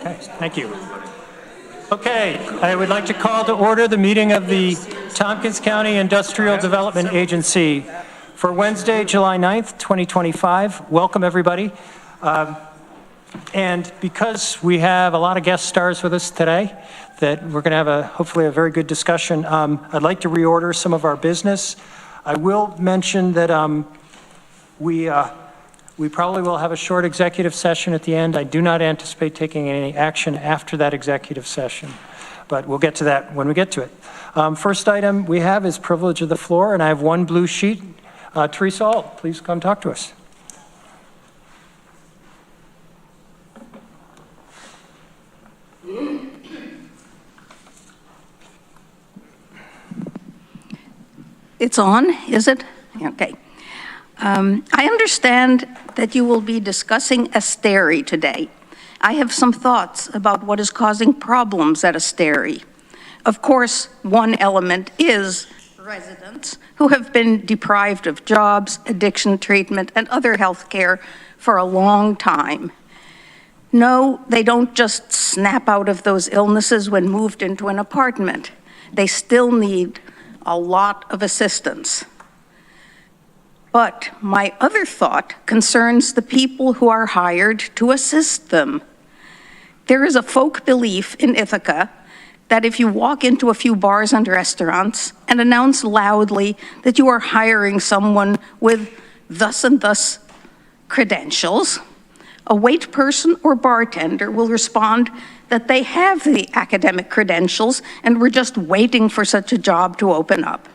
Okay, thank you. Okay, I would like to call to order the meeting of the Tompkins County Industrial Development Agency for Wednesday, July 9th, 2025. Welcome, everybody. And because we have a lot of guest stars with us today, that we're going to have hopefully a very good discussion, I'd like to reorder some of our business. I will mention that we probably will have a short executive session at the end. I do not anticipate taking any action after that executive session, but we'll get to that when we get to it. First item we have is privilege of the floor, and I have one blue sheet. Teresa Alt, please come talk to us. It's on, is it? Okay. I understand that you will be discussing Asteri today. I have some thoughts about what is causing problems at Asteri. Of course, one element is residents who have been deprived of jobs, addiction treatment, and other health care for a long time. No, they don't just snap out of those illnesses when moved into an apartment. They still need a lot of assistance. But my other thought concerns the people who are hired to assist them. There is a folk belief in Ithaca that if you walk into a few bars and restaurants and announce loudly that you are hiring someone with thus and thus credentials, a wait person or bartender will respond that they have the academic credentials and we're just waiting for such a job to open up.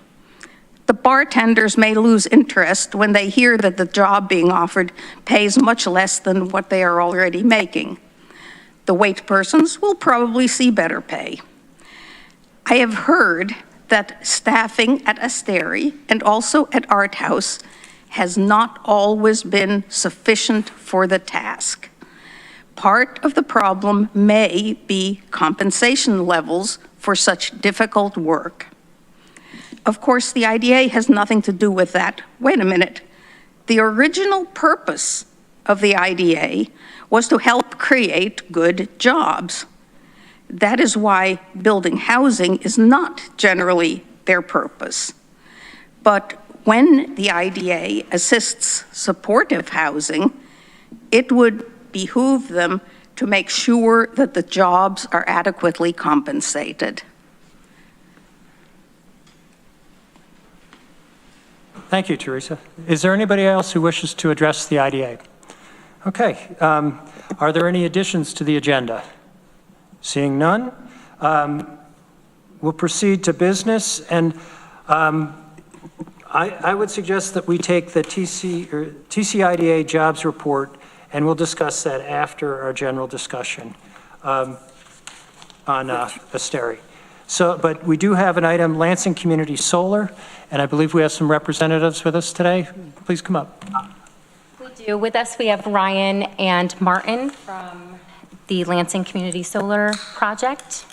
The bartenders may lose interest when they hear that the job being offered pays much less than what they are already making. The wait persons will probably see better pay. I have heard that staffing at Asteri and also at Art House has not always been sufficient for the task. Part of the problem may be compensation levels for such difficult work. Of course, the IDA has nothing to do with that. Wait a minute. The original purpose of the IDA was to help create good jobs. That is why building housing is not generally their purpose. But when the IDA assists supportive housing, it would behoove them to make sure that the jobs are adequately compensated. Thank you, Teresa. Is there anybody else who wishes to address the IDA? Okay. Are there any additions to the agenda? Seeing none, we'll proceed to business. And I would suggest that we take the TCIDA jobs report, and we'll discuss that after our general discussion on Asteri. But we do have an item, Lansing Community Solar, and I believe we have some representatives with us today. Please come up. We do. With us, we have Ryan and Martin from the Lansing Community Solar Project.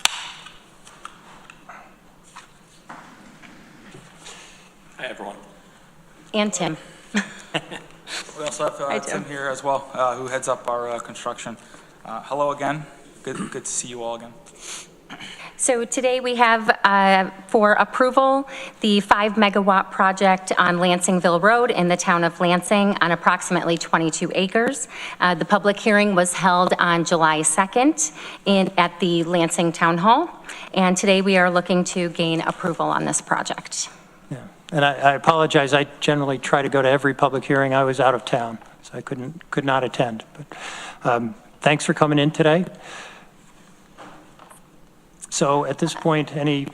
Hi, everyone. And Tim. We also have Tim here as well, who heads up our construction. Hello again. Good to see you all again. So today we have for approval the 5 megawatt project on Lansingville Road in the town of Lansing on approximately 22 acres. The public hearing was held on July 2nd at the Lansing Town Hall. And today we are looking to gain approval on this project. Yeah. And I apologize. I generally try to go to every public hearing. I was out of town, so I could not attend. But thanks for coming in today. So at this point, any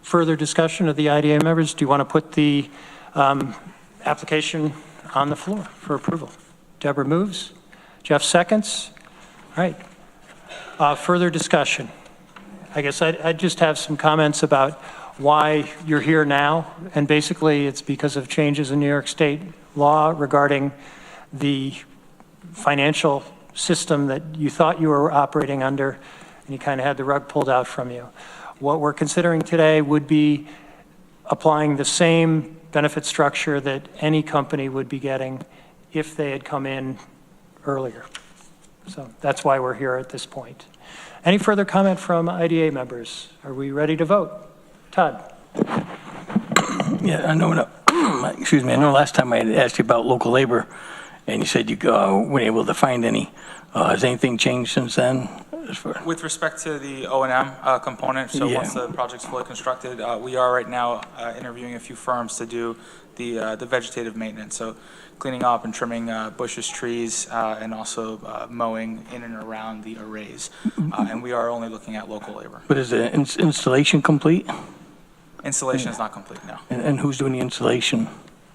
further discussion of the IDA members? Do you want to put the application on the floor for approval? Deborah moves. Jeff seconds. All right. Further discussion. I guess I'd just have some comments about why you're here now. And basically, it's because of changes in New York State law regarding the financial system that you thought you were operating under, and you kind of had the rug pulled out from you. What we're considering today would be applying the same benefit structure that any company would be getting if they had come in earlier. So that's why we're here at this point. Any further comment from IDA members? Are we ready to vote? Todd? Yeah, I know, excuse me, I know last time I had asked you about local labor, and you said you weren't able to find any. Has anything changed since then? With respect to the O&M component, so Yeah. once the project's fully constructed, we are right now interviewing a few firms to do the vegetative maintenance, so cleaning up and trimming bushes, trees, and also mowing in and around the arrays. And we are only looking at local labor. But is the installation complete? Installation is not complete now. And who's doing the installation?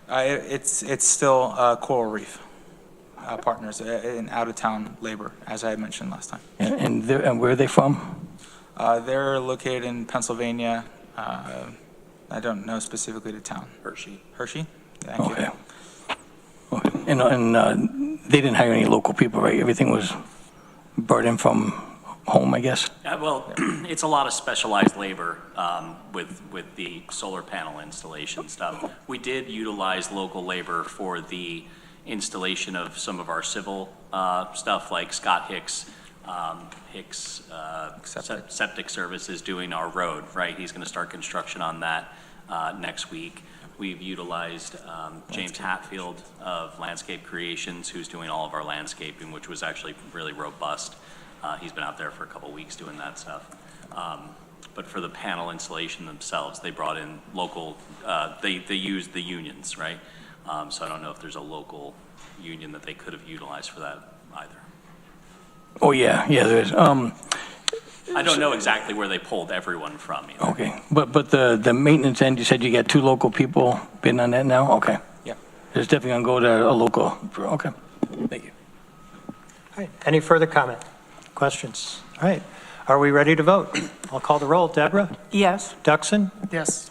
It's still Coral Reef partners in out-of-town labor, as I had mentioned last time. And where are they from? They're located in Pennsylvania. I don't know specifically the town. Hershey. Hershey? Thank you. Okay. Okay. And they didn't hire any local people, right? Everything was brought in from home, I guess? Well, it's a lot of specialized labor with the solar panel installation stuff. We did utilize local labor for the installation of some of our civil stuff, like Scott Hicks, Septic Services doing our road, right? He's going to start construction on that next week. We've utilized James Hatfield of Landscape Creations, who's doing all of our landscaping, which was actually really robust. He's been out there for a couple weeks doing that stuff. But for the panel installation themselves, they brought in local, they used the unions, right? So I don't know if there's a local union that they could have utilized for that either. Oh, yeah, there is. I don't know exactly where they pulled everyone from either. Okay, but the maintenance end, you said you got 2 local people bidding on that now? Okay. Yeah. It's definitely going to go to a local, okay. Thank you. All right, any further comment? Questions? All right, are we ready to vote? I'll call the roll. Deborah? Yes. Duxon? Yes.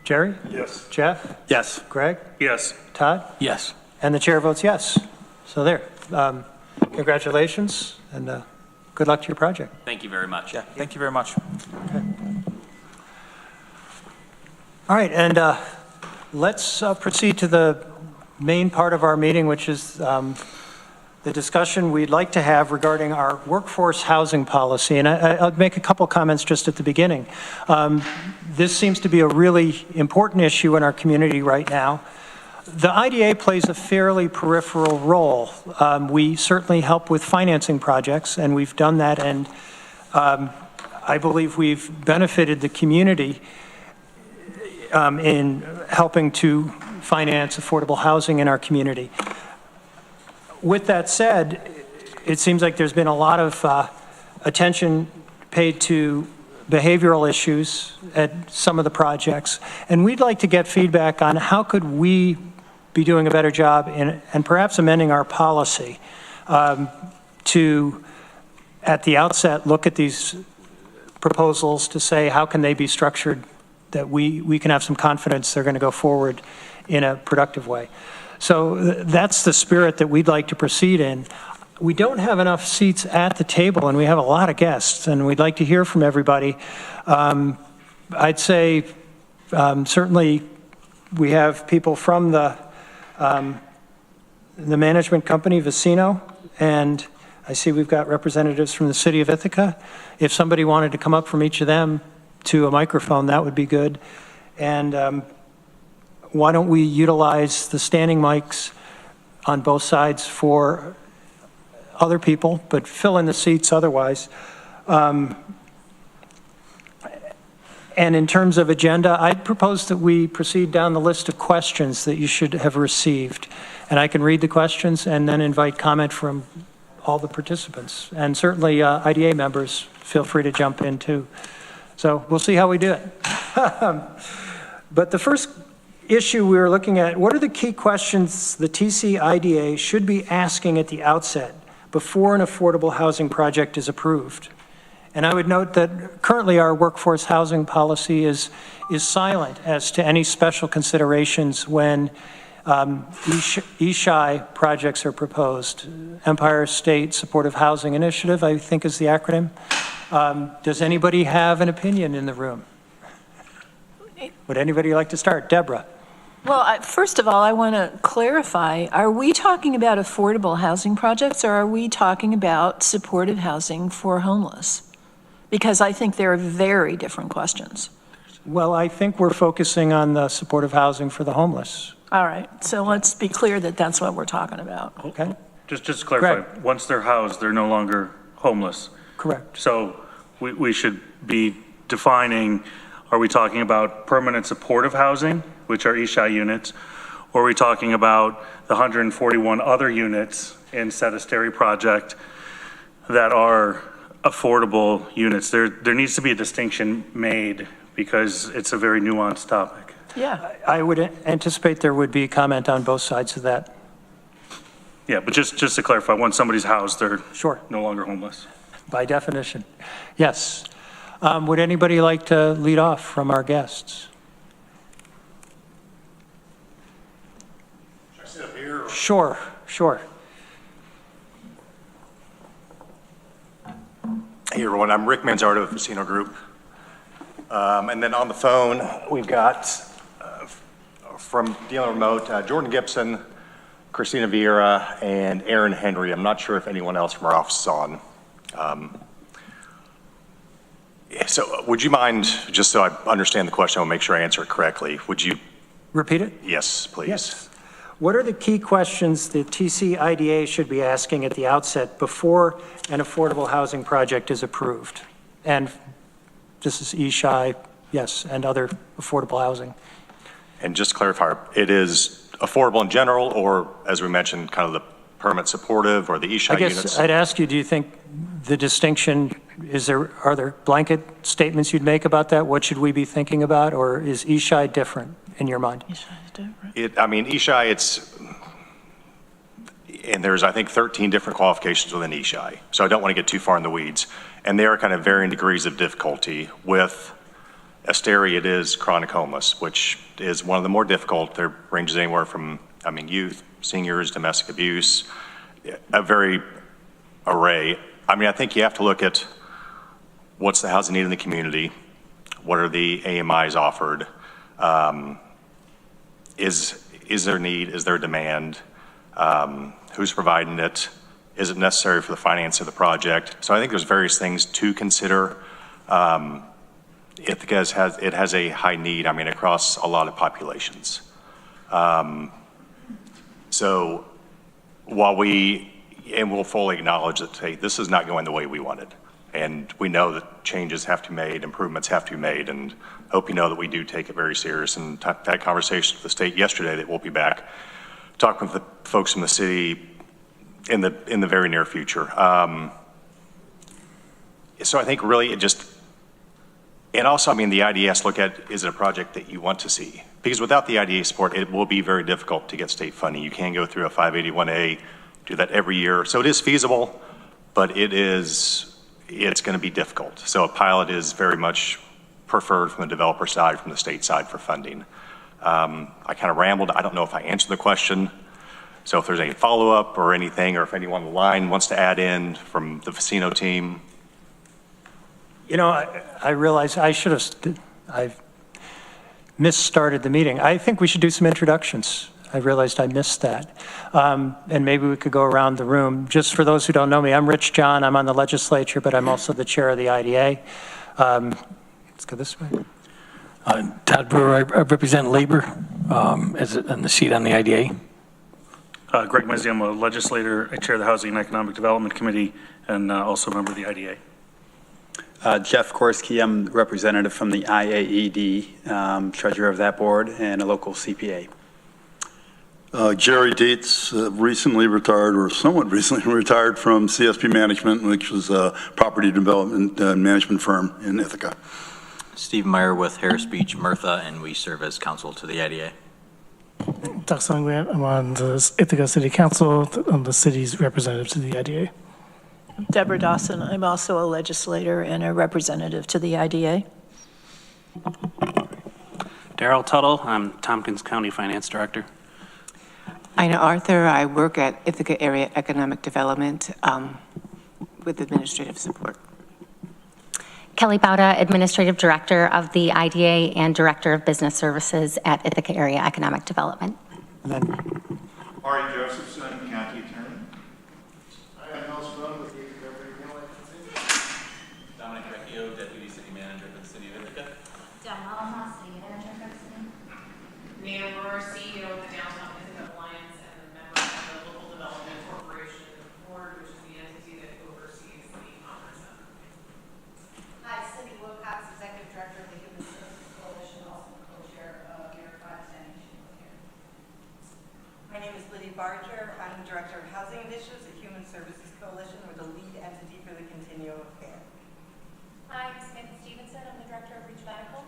Jerry? Yes. Jeff? Yes. Greg? Yes. Todd? Yes. And the chair votes yes. So there. Congratulations, and good luck to your project. Thank you very much. Yeah, thank you very much. All right, and let's proceed to the main part of our meeting, which is the discussion we'd like to have regarding our workforce housing policy. And I'll make a couple comments just at the beginning. This seems to be a really important issue in our community right now. The IDA plays a fairly peripheral role. We certainly help with financing projects, and we've done that, and I believe we've benefited the community in helping to finance affordable housing in our community. With that said, it seems like there's been a lot of attention paid to behavioral issues at some of the projects, and we'd like to get feedback on how could we be doing a better job in, and perhaps amending our policy to, at the outset, look at these proposals to say how can they be structured that we can have some confidence they're going to go forward in a productive way. So that's the spirit that we'd like to proceed in. We don't have enough seats at the table, and we have a lot of guests, and we'd like to hear from everybody. I'd say certainly we have people from the management company, Vicino, and I see we've got representatives from the city of Ithaca. If somebody wanted to come up from each of them to a microphone, that would be good. And why don't we utilize the standing mics on both sides for other people, but fill in the seats otherwise. And in terms of agenda, I'd propose that we proceed down the list of questions that you should have received. And I can read the questions and then invite comment from all the participants. And certainly IDA members, feel free to jump in too. So we'll see how we do it. But the first issue we were looking at, what are the key questions the TCIDA should be asking at the outset before an affordable housing project is approved? And I would note that currently our workforce housing policy is silent as to any special considerations when ESHI projects are proposed. Empire State Supportive Housing Initiative, I think is the acronym. Does anybody have an opinion in the room? Would anybody like to start? Deborah? Well, first of all, I want to clarify, are we talking about affordable housing projects or are we talking about supportive housing for homeless? Because I think they're very different questions. Well, I think we're focusing on the supportive housing for the homeless. All right, so let's be clear that that's what we're talking about. Okay? Just to clarify, Greg. once they're housed, they're no longer homeless. Correct. So we should be defining, are we talking about permanent supportive housing, which are ESHI units, or are we talking about the 141 other units in Setesteri project that are affordable units? There needs to be a distinction made because it's a very nuanced topic. Yeah. I would anticipate there would be comment on both sides of that. Yeah, but just to clarify, once somebody's housed, they're Sure. no longer homeless. By definition. Yes. Would anybody like to lead off from our guests? Should I sit up here? Sure, sure. Hey everyone, I'm Rick Manzardo of Casino Group. And then on the phone, we've got from dealing remote, Jordan Gibson, Christina Vieira, and Aaron Henry. I'm not sure if anyone else from our office is on. So would you mind, just so I understand the question, I'll make sure I answer it correctly. Would you? Repeat it? Yes, please. Yes. What are the key questions the TCIDA should be asking at the outset before an affordable housing project is approved? And this is ESHI, yes, and other affordable housing. And just to clarify, it is affordable in general, or as we mentioned, kind of the permanent supportive or the ESHI I guess units? I'd ask you, do you think the distinction, are there blanket statements you'd make about that? What should we be thinking about? Or is ESHI different in your mind? ESHI, and there's, I think, 13 different qualifications within ESHI. So I don't want to get too far in the weeds. And they are kind of varying degrees of difficulty. With Esteri, it is chronic homeless, which is one of the more difficult. There ranges anywhere from, youth, seniors, domestic abuse, a very array. I think you have to look at what's the housing need in the community, what are the AMIs offered, is there need, is there demand, who's providing it, is it necessary for the finance of the project? So I think there's various things to consider. It has a high need, across a lot of populations. So while we'll fully acknowledge that, hey, this is not going the way we wanted. And we know that changes have to be made, improvements have to be made, and hope you know that we do take it very serious. And had conversations with the state yesterday that we'll be back talking with the folks from the city in the very near future. So I think really and also, the IDA has to look at, is it a project that you want to see? Because without the IDA support, it will be very difficult to get state funding. You can't go through a 581A, do that every year. So it is feasible, but it's going to be difficult. So a pilot is very much preferred from the developer side, from the state side for funding. I kind of rambled. I don't know if I answered the question. So if there's any follow-up or anything, or if anyone on the line wants to add in from the Casino team. I realize I've misstarted the meeting. I think we should do some introductions. I realized I missed that. And maybe we could go around the room. Just for those who don't know me, I'm Rich John. I'm on the legislature, but I'm also the chair of the IDA. Let's go this way. Todd Brewer, I represent labor as in the seat on the IDA. Greg Mezzi, I'm a legislator. I chair the Housing and Economic Development Committee and also a member of the IDA. Jeff Korski, I'm representative from the IAED, treasurer of that board, and a local CPA. Jerry Dietz, recently retired, or somewhat recently retired from CSP Management, which was a property development management firm in Ithaca. Steve Meyer with Harris Beach, Murtha, and we serve as counsel to the IDA. Doug Sungwin, I'm on the Ithaca City Council, I'm the city's representative to the IDA. Deborah Dawson, I'm also a legislator and a representative to the IDA. Darrell Tuttle, I'm Tompkins County Finance Director. Ina Arthur, I work at Ithaca Area Economic Development with administrative support. Kelly Bauda, Administrative Director of the IDA and Director of Business Services at Ithaca Area Economic Development. And then Ari Josephson, County Attorney. Dominic Recchio, Deputy City Manager for the City of Ithaca. Mayor Brewer, CEO of the Downtown Ithaca Alliance and member of the Local Development Corporation Board, which is the entity that oversees the Commerce Center. Hi, Cindy Wilcox, Executive Director of the Human Services Coalition, also co-chair of your Standing Here. My name is Lydia Barger. I'm the Director of Housing Initiatives at Human Services Coalition. We're the lead entity for the continuum of care. Hi, I'm Samantha Stevenson. I'm the Director of Reach Medical.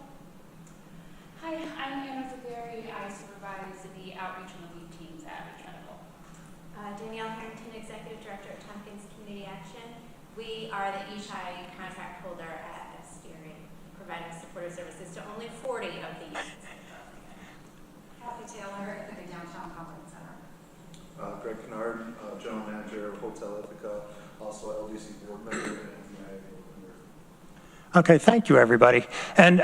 Hi, I'm Anna Zagari. I supervise the outreach and the lead teams at Reach Medical. Danielle Harrington, Executive Director at Tompkins Community Action. We are the ESHI contract holder at Steering, providing supportive services to only 40 of the units. Kathy Taylor at the Downtown Conference Center. Greg Kennard, General Manager of Hotel Ithaca, also LDC board member and TCIDA board member. Okay, thank you, everybody. And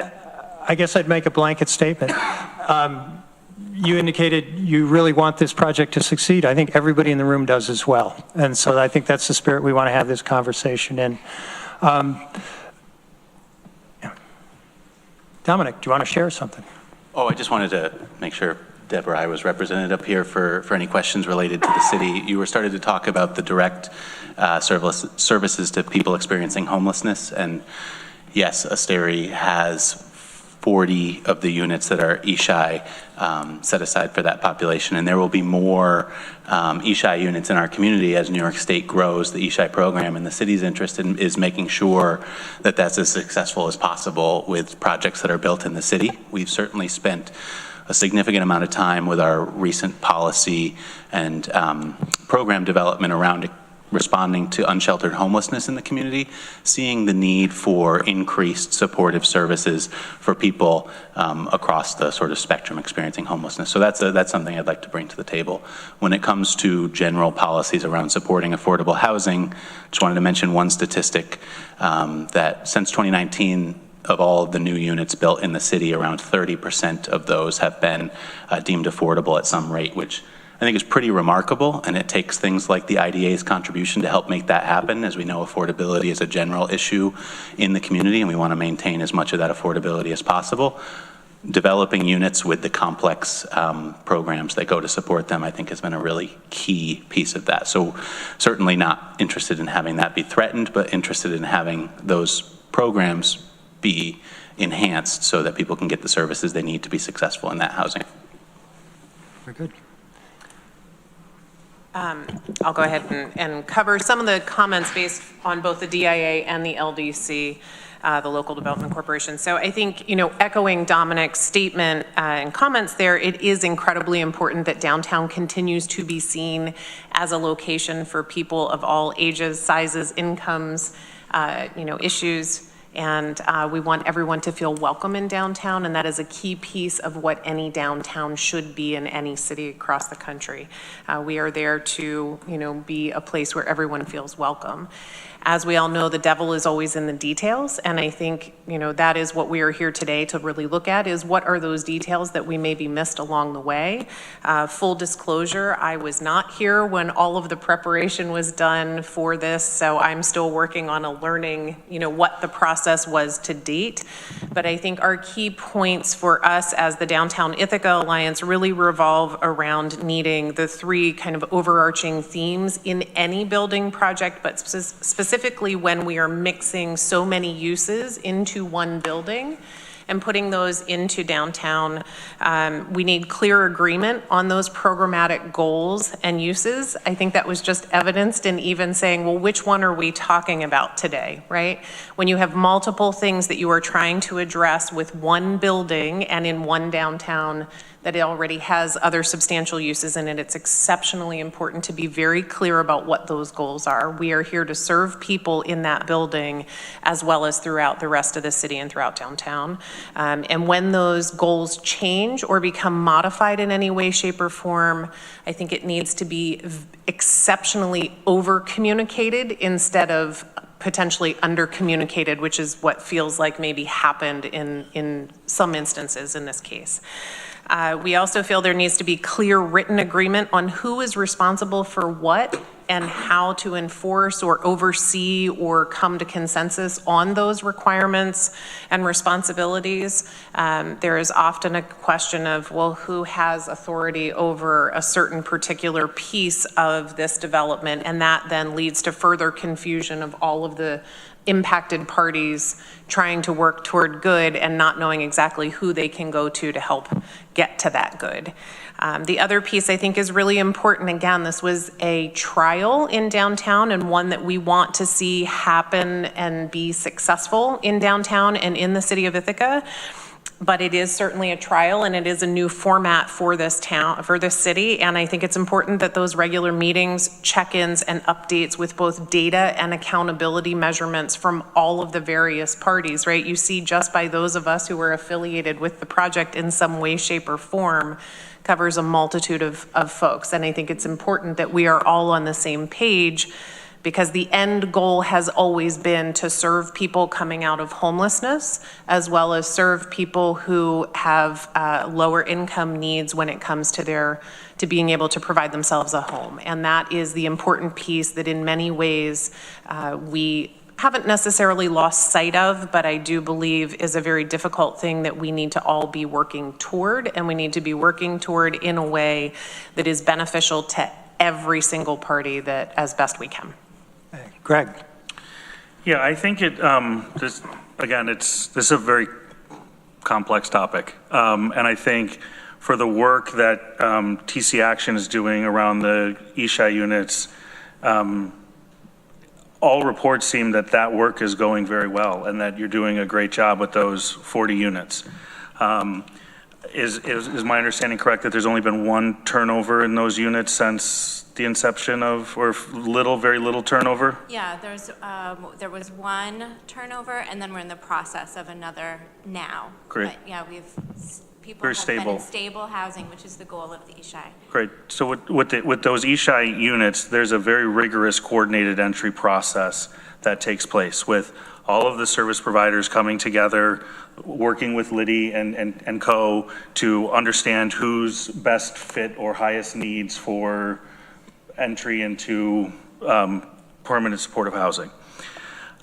I guess I'd make a blanket statement. You indicated you really want this project to succeed. I think everybody in the room does as well. And so I think that's the spirit we want to have this conversation in. Dominic, do you want to share something? Oh, I just wanted to make sure Deborah, I was represented up here for any questions related to the city. You were starting to talk about the direct services to people experiencing homelessness. And yes, Asteri has 40 of the units that are ESHI set aside for that population. And there will be more ESHI units in our community as New York State grows the ESHI program. And the city's interest is making sure that that's as successful as possible with projects that are built in the city. We've certainly spent a significant amount of time with our recent policy and program development around responding to unsheltered homelessness in the community, seeing the need for increased supportive services for people across the sort of spectrum experiencing homelessness. So that's something I'd like to bring to the table. When it comes to general policies around supporting affordable housing, just wanted to mention one statistic that since 2019, of all of the new units built in the city, around 30% of those have been deemed affordable at some rate, which I think is pretty remarkable, and it takes things like the IDA's contribution to help make that happen. As we know, affordability is a general issue in the community, and we want to maintain as much of that affordability as possible. Developing units with the complex programs that go to support them, I think, has been a really key piece of that. So certainly not interested in having that be threatened, but interested in having those programs be enhanced so that people can get the services they need to be successful in that housing. Very good. I'll go ahead and cover some of the comments based on both the DIA and the LDC, the Local Development Corporation. So I think, echoing Dominic's statement and comments there, it is incredibly important that downtown continues to be seen as a location for people of all ages, sizes, incomes, issues. And we want everyone to feel welcome in downtown, and that is a key piece of what any downtown should be in any city across the country. We are there to, be a place where everyone feels welcome. As we all know, the devil is always in the details, and I think, that is what we are here today to really look at, is what are those details that we maybe missed along the way. Full disclosure, I was not here when all of the preparation was done for this, so I'm still working on learning, what the process was to date. But I think our key points for us as the Downtown Ithaca Alliance really revolve around needing the three kind of overarching themes in any building project, but specifically when we are mixing so many uses into one building and putting those into downtown. We need clear agreement on those programmatic goals and uses. I think that was just evidenced in even saying, well, which one are we talking about today, right? When you have multiple things that you are trying to address with one building and in one downtown that it already has other substantial uses in it, it's exceptionally important to be very clear about what those goals are. We are here to serve people in that building as well as throughout the rest of the city and throughout downtown. And when those goals change or become modified in any way, shape, or form, I think it needs to be exceptionally over-communicated instead of potentially under-communicated, which is what feels like maybe happened in some instances in this case. We also feel there needs to be clear written agreement on who is responsible for what and how to enforce or oversee or come to consensus on those requirements and responsibilities. There is often a question of, well, who has authority over a certain particular piece of this development, and that then leads to further confusion of all of the impacted parties trying to work toward good and not knowing exactly who they can go to help get to that good. The other piece I think is really important. Again, this was a trial in downtown and one that we want to see happen and be successful in downtown and in the city of Ithaca. But it is certainly a trial and it is a new format for this town, for this city. And I think it's important that those regular meetings, check-ins and updates with both data and accountability measurements from all of the various parties, right? You see just by those of us who are affiliated with the project in some way, shape or form covers a multitude of folks. And I think it's important that we are all on the same page, because the end goal has always been to serve people coming out of homelessness, as well as serve people who have lower income needs when it comes to being able to provide themselves a home. And that is the important piece that in many ways we haven't necessarily lost sight of, but I do believe is a very difficult thing that we need to all be working toward, and we need to be working toward in a way that is beneficial to every single party that as best we can. Greg. Yeah, I think this is a very complex topic. And I think for the work that TC Action is doing around the Ishai units, all reports seem that work is going very well and that you're doing a great job with those 40 units. Is my understanding correct that there's only been one turnover in those units since the inception of, or very little turnover? Yeah, there was one turnover, and then we're in the process of another now. Great. But yeah, people Very have stable. been in stable housing, which is the goal of the Ishai. Great. So with those Ishai units, there's a very rigorous coordinated entry process that takes place with all of the service providers coming together, working with Liddy and co to understand who's best fit or highest needs for entry into permanent supportive housing.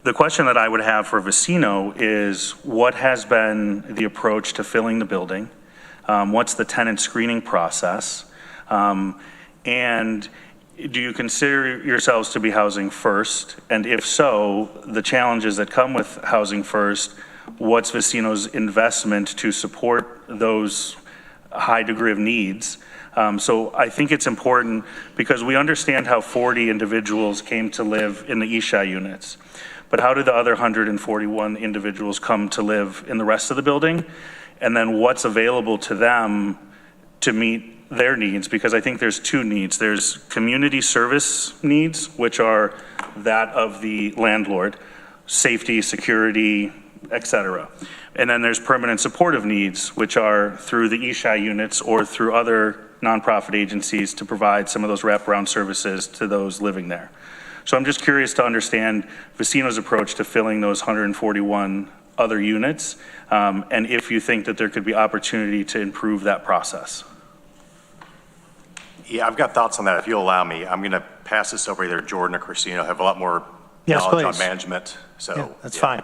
The question that I would have for Vicino is, what has been the approach to filling the building? What's the tenant screening process? And do you consider yourselves to be housing first? And if so, the challenges that come with housing first, what's Vicino's investment to support those high degree of needs? So I think it's important because we understand how 40 individuals came to live in the Ishai units, but how did the other 141 individuals come to live in the rest of the building? And then what's available to them to meet their needs? Because I think there's two needs. There's community service needs, which are that of the landlord, safety, security, et cetera. And then there's permanent supportive needs, which are through the Ishai units or through other nonprofit agencies to provide some of those wraparound services to those living there. So I'm just curious to understand Vicino's approach to filling those 141 other units, and if you think that there could be opportunity to improve that process. Yeah, I've got thoughts on that. If you'll allow me, I'm going to pass this over either Jordan or Christina. I have a lot more knowledge on management. So yeah, that's fine.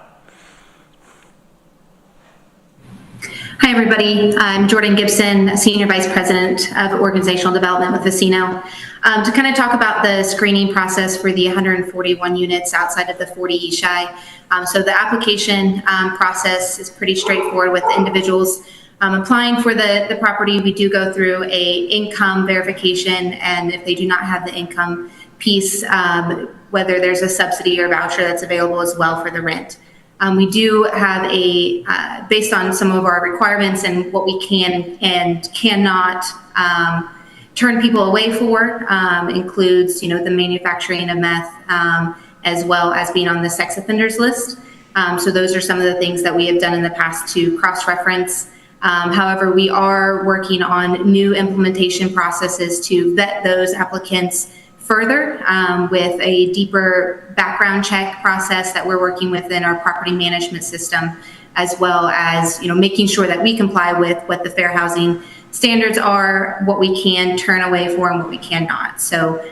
Hi, everybody. I'm Jordan Gibson, Senior Vice President of Organizational Development with Vicino. To kind of talk about the screening process for the 141 units outside of the 40 Ishai. So the application process is pretty straightforward with individuals applying for the property. We do go through a income verification, and if they do not have the income piece, whether there's a subsidy or voucher that's available as well for the rent. We do have based on some of our requirements and what we can and cannot turn people away for, includes, the manufacturing of meth, as well as being on the sex offenders list. So those are some of the things that we have done in the past to cross-reference. However, we are working on new implementation processes to vet those applicants further with a deeper background check process that we're working with in our property management system, as well as, making sure that we comply with what the fair housing standards are, what we can turn away for and what we cannot. So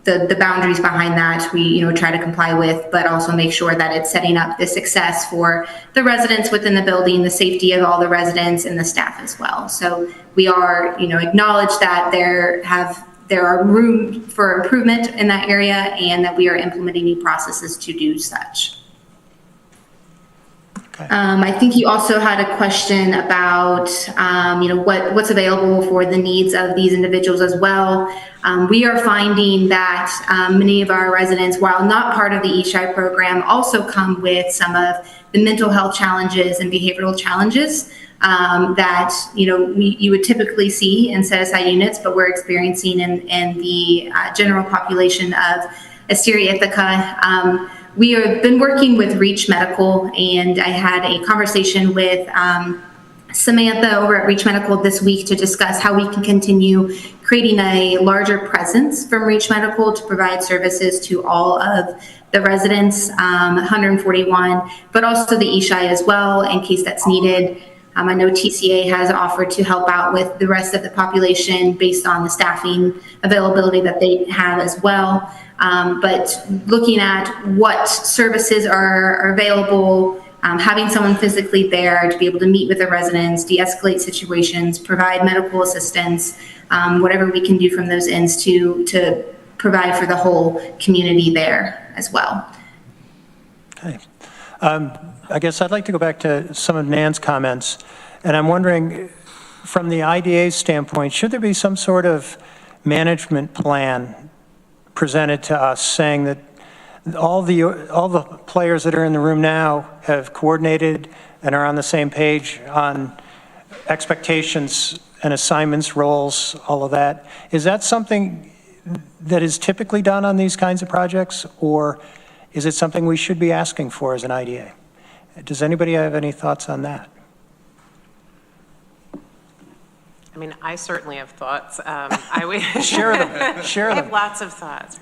the boundaries behind that we try to comply with, but also make sure that it's setting up the success for the residents within the building, the safety of all the residents and the staff as well. So we are acknowledge that there are room for improvement in that area, and that we are implementing new processes to do such. I think you also had a question about, what's available for the needs of these individuals as well. We are finding that many of our residents, while not part of the ESHI program, also come with some of the mental health challenges and behavioral challenges that you would typically see in set-aside units, but we're experiencing in the general population of Asteria Ithaca. We have been working with Reach Medical, and I had a conversation with Samantha over at Reach Medical this week to discuss how we can continue creating a larger presence from Reach Medical to provide services to all of the residents, 141, but also the ESHI as well in case that's needed. I know TCA has offered to help out with the rest of the population based on the staffing availability that they have as well. But looking at what services are available, having someone physically there to be able to meet with the residents, de-escalate situations, provide medical assistance, whatever we can do from those ends to provide for the whole community there as well. Okay. I guess I'd like to go back to some of Nan's comments, and I'm wondering, from the IDA's standpoint, should there be some sort of management plan presented to us saying that all the players that are in the room now have coordinated and are on the same page on expectations and assignments, roles, all of that? Is that something that is typically done on these kinds of projects, or is it something we should be asking for as an IDA? Does anybody have any thoughts on that? I mean, I certainly have thoughts. I would share them. Share them. I have lots of thoughts.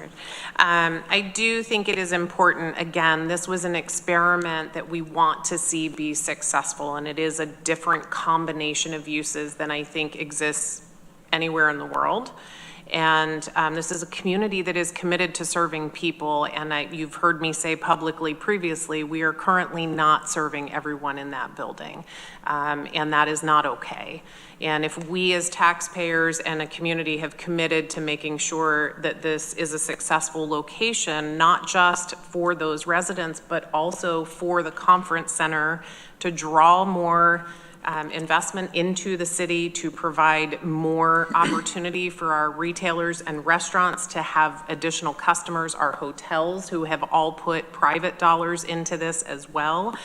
I do think it is important. Again, this was an experiment that we want to see be successful, and it is a different combination of uses than I think exists anywhere in the world. And this is a community that is committed to serving people, and you've heard me say publicly previously, we are currently not serving everyone in that building, and that is not okay. And if we as taxpayers and a community have committed to making sure that this is a successful location, not just for those residents, but also for the conference center to draw more investment into the city, to provide more opportunity for our retailers and restaurants to have additional customers, our hotels who have all put private dollars into this as well.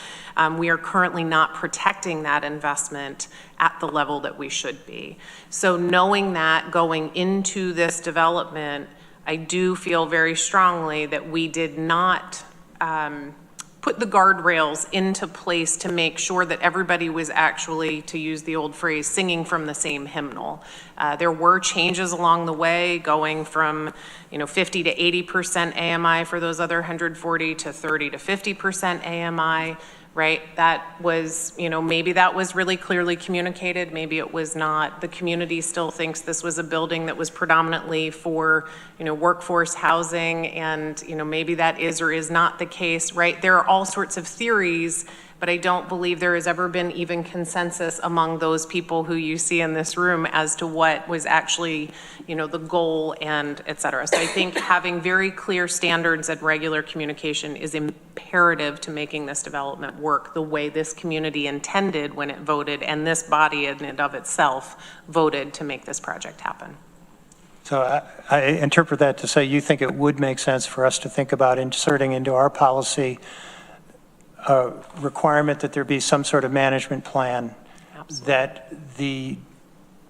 We are currently not protecting that investment at the level that we should be. So knowing that going into this development, I do feel very strongly that we did not put the guardrails into place to make sure that everybody was actually, to use the old phrase, singing from the same hymnal. There were changes along the way, going from 50 to 80% AMI for those other 140 to 30 to 50% AMI. Right? That was, maybe that was really clearly communicated. Maybe it was not. The community still thinks this was a building that was predominantly for, workforce housing, and, maybe that is or is not the case, right? There are all sorts of theories, but I don't believe there has ever been even consensus among those people who you see in this room as to what was actually, the goal and et cetera. So I think having very clear standards and regular communication is imperative to making this development work the way this community intended when it voted, and this body in and of itself voted to make this project happen. So I interpret that to say you think it would make sense for us to think about inserting into our policy a requirement that there be some sort of management plan. Absolutely. That the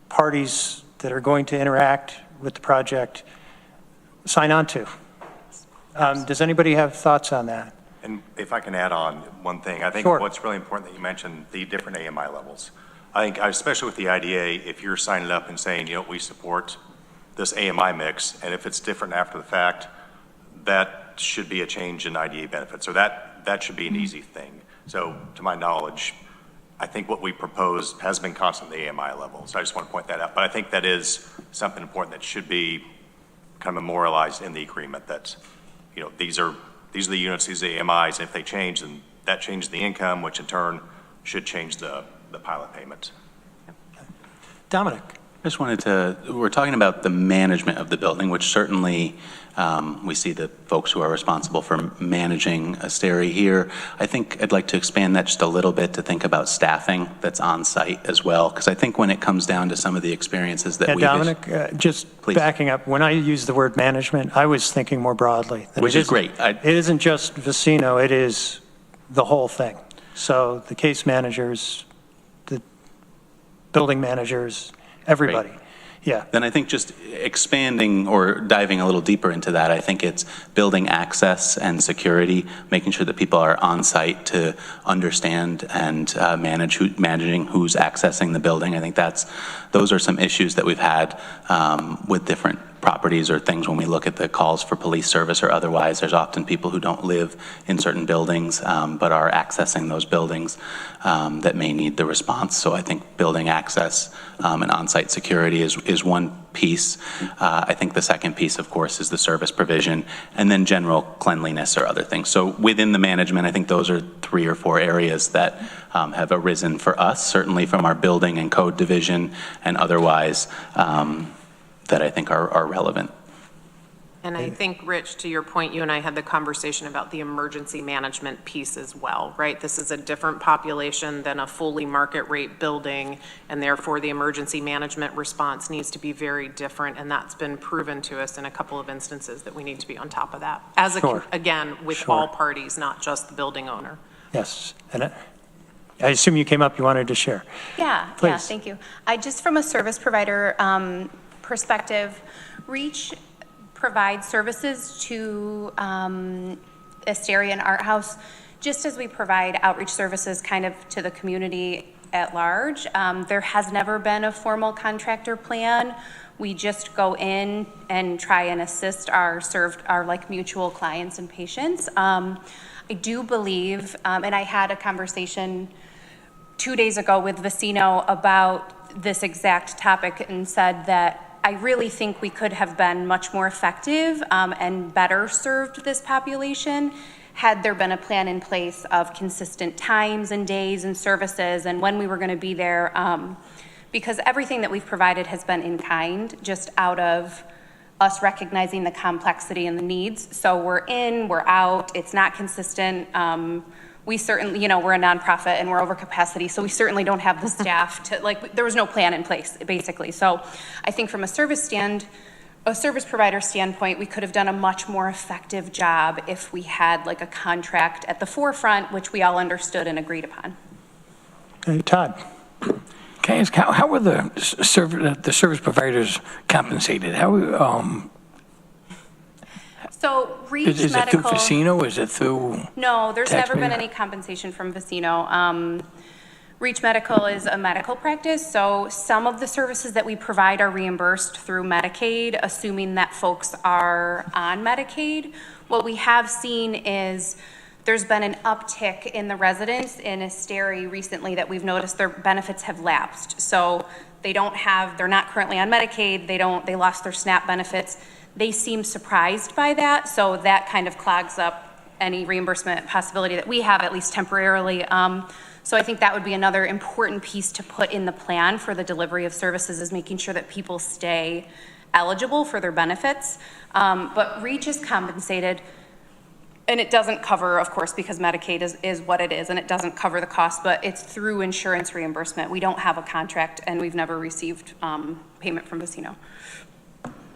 parties that are going to interact with the project sign on to. Does anybody have thoughts on that? And if I can add on one thing, I think Sure. What's really important that you mentioned the different AMI levels. I think, especially with the IDA, if you're signing up and saying, we support this AMI mix, and if it's different after the fact, that should be a change in IDA benefits. So that should be an easy thing. So to my knowledge, I think what we proposed has been constant at the AMI level. So I just want to point that out. But I think that is something important that should be kind of memorialized in the agreement, that, you know, these are the units, these are the AMIs, and if they change, then that changes the income, which in turn should change the pilot payment. Dominic. Just wanted to, we're talking about the management of the building, which certainly we see the folks who are responsible for managing Asteri here. I think I'd like to expand that just a little bit to think about staffing that's on site as well, because I think when it comes down to some of the experiences that we've... Dominic, just please. Backing up, when I use the word management, I was thinking more broadly. Which is great. It isn't just Vecino, it is the whole thing. So the case managers, the building managers, everybody. Great. Yeah. Then I think just expanding or diving a little deeper into that, I think it's building access and security, making sure that people are on site to understand and managing who's accessing the building. I think those are some issues that we've had with different properties or things when we look at the calls for police service or otherwise. There's often people who don't live in certain buildings but are accessing those buildings that may need the response. So I think building access and on-site security is one piece. I think the second piece, of course, is the service provision, and then general cleanliness or other things. So within the management, I think those are 3 or 4 areas that have arisen for us, certainly from our building and code division and otherwise, that I think are relevant. And I think, Rich, to your point, you and I had the conversation about the emergency management piece as well, right? This is a different population than a fully market rate building, and therefore the emergency management response needs to be very different, and that's been proven to us in a couple of instances that we need to be on top of that. As again, with all parties, not just the building owner. Yes. And I assume you came up, you wanted to share. Yeah, Please. yeah, thank you. Just from a service provider perspective, REACH provides services to Asteri and Art House, just as we provide outreach services kind of to the community at large. There has never been a formal contractor plan. We just go in and try and assist our like mutual clients and patients. I do believe, and I had a conversation 2 days ago with Vecino about this exact topic and said that I really think we could have been much more effective and better served this population had there been a plan in place of consistent times and days and services and when we were going to be there, because everything that we've provided has been in kind, just out of us recognizing the complexity and the needs. So we're in, we're out, it's not consistent. We certainly, you know, we're a nonprofit and we're over capacity, so we certainly don't have the staff to, like, there was no plan in place, basically. So I think from a service provider standpoint, we could have done a much more effective job if we had like a contract at the forefront, which we all understood and agreed upon. Hey, Todd. Can I ask, how were the service providers compensated? So REACH is Medical. Is it through Vecino? Is it through? No, there's never been taxpayer? any compensation from Vecino. REACH Medical is a medical practice, so some of the services that we provide are reimbursed through Medicaid, assuming that folks are on Medicaid. What we have seen is there's been an uptick in the residents in Asteri recently that we've noticed their benefits have lapsed. So they're not currently on Medicaid, they lost their SNAP benefits. They seem surprised by that, so that kind of clogs up any reimbursement possibility that we have, at least temporarily. So I think that would be another important piece to put in the plan for the delivery of services, is making sure that people stay eligible for their benefits. But REACH is compensated, and it doesn't cover, of course, because Medicaid is what it is, and it doesn't cover the cost, but it's through insurance reimbursement. We don't have a contract, and we've never received payment from Vecino.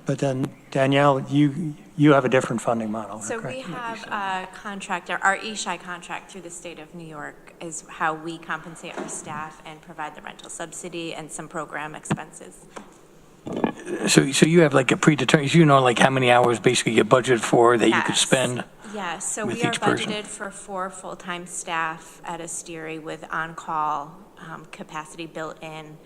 But then, Danielle, you have a different funding model. So correct? we have a contract, our ESHI contract through the state of New York is how we compensate our staff and provide the rental subsidy and some program expenses. So you have like a predetermined, you know, like how many hours basically you budget for that you could spend? Yeah, so with we are each person? budgeted for 4 full-time staff at Asteri with on-call capacity built in.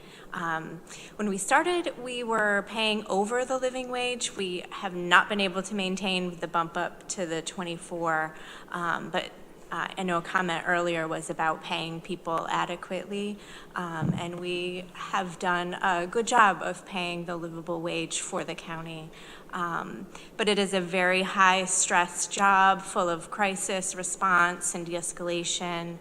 When we started, we were paying over the living wage. We have not been able to maintain the bump up to the 24, but I know a comment earlier was about paying people adequately, and we have done a good job of paying the livable wage for the county. But it is a very high-stress job full of crisis response and de-escalation,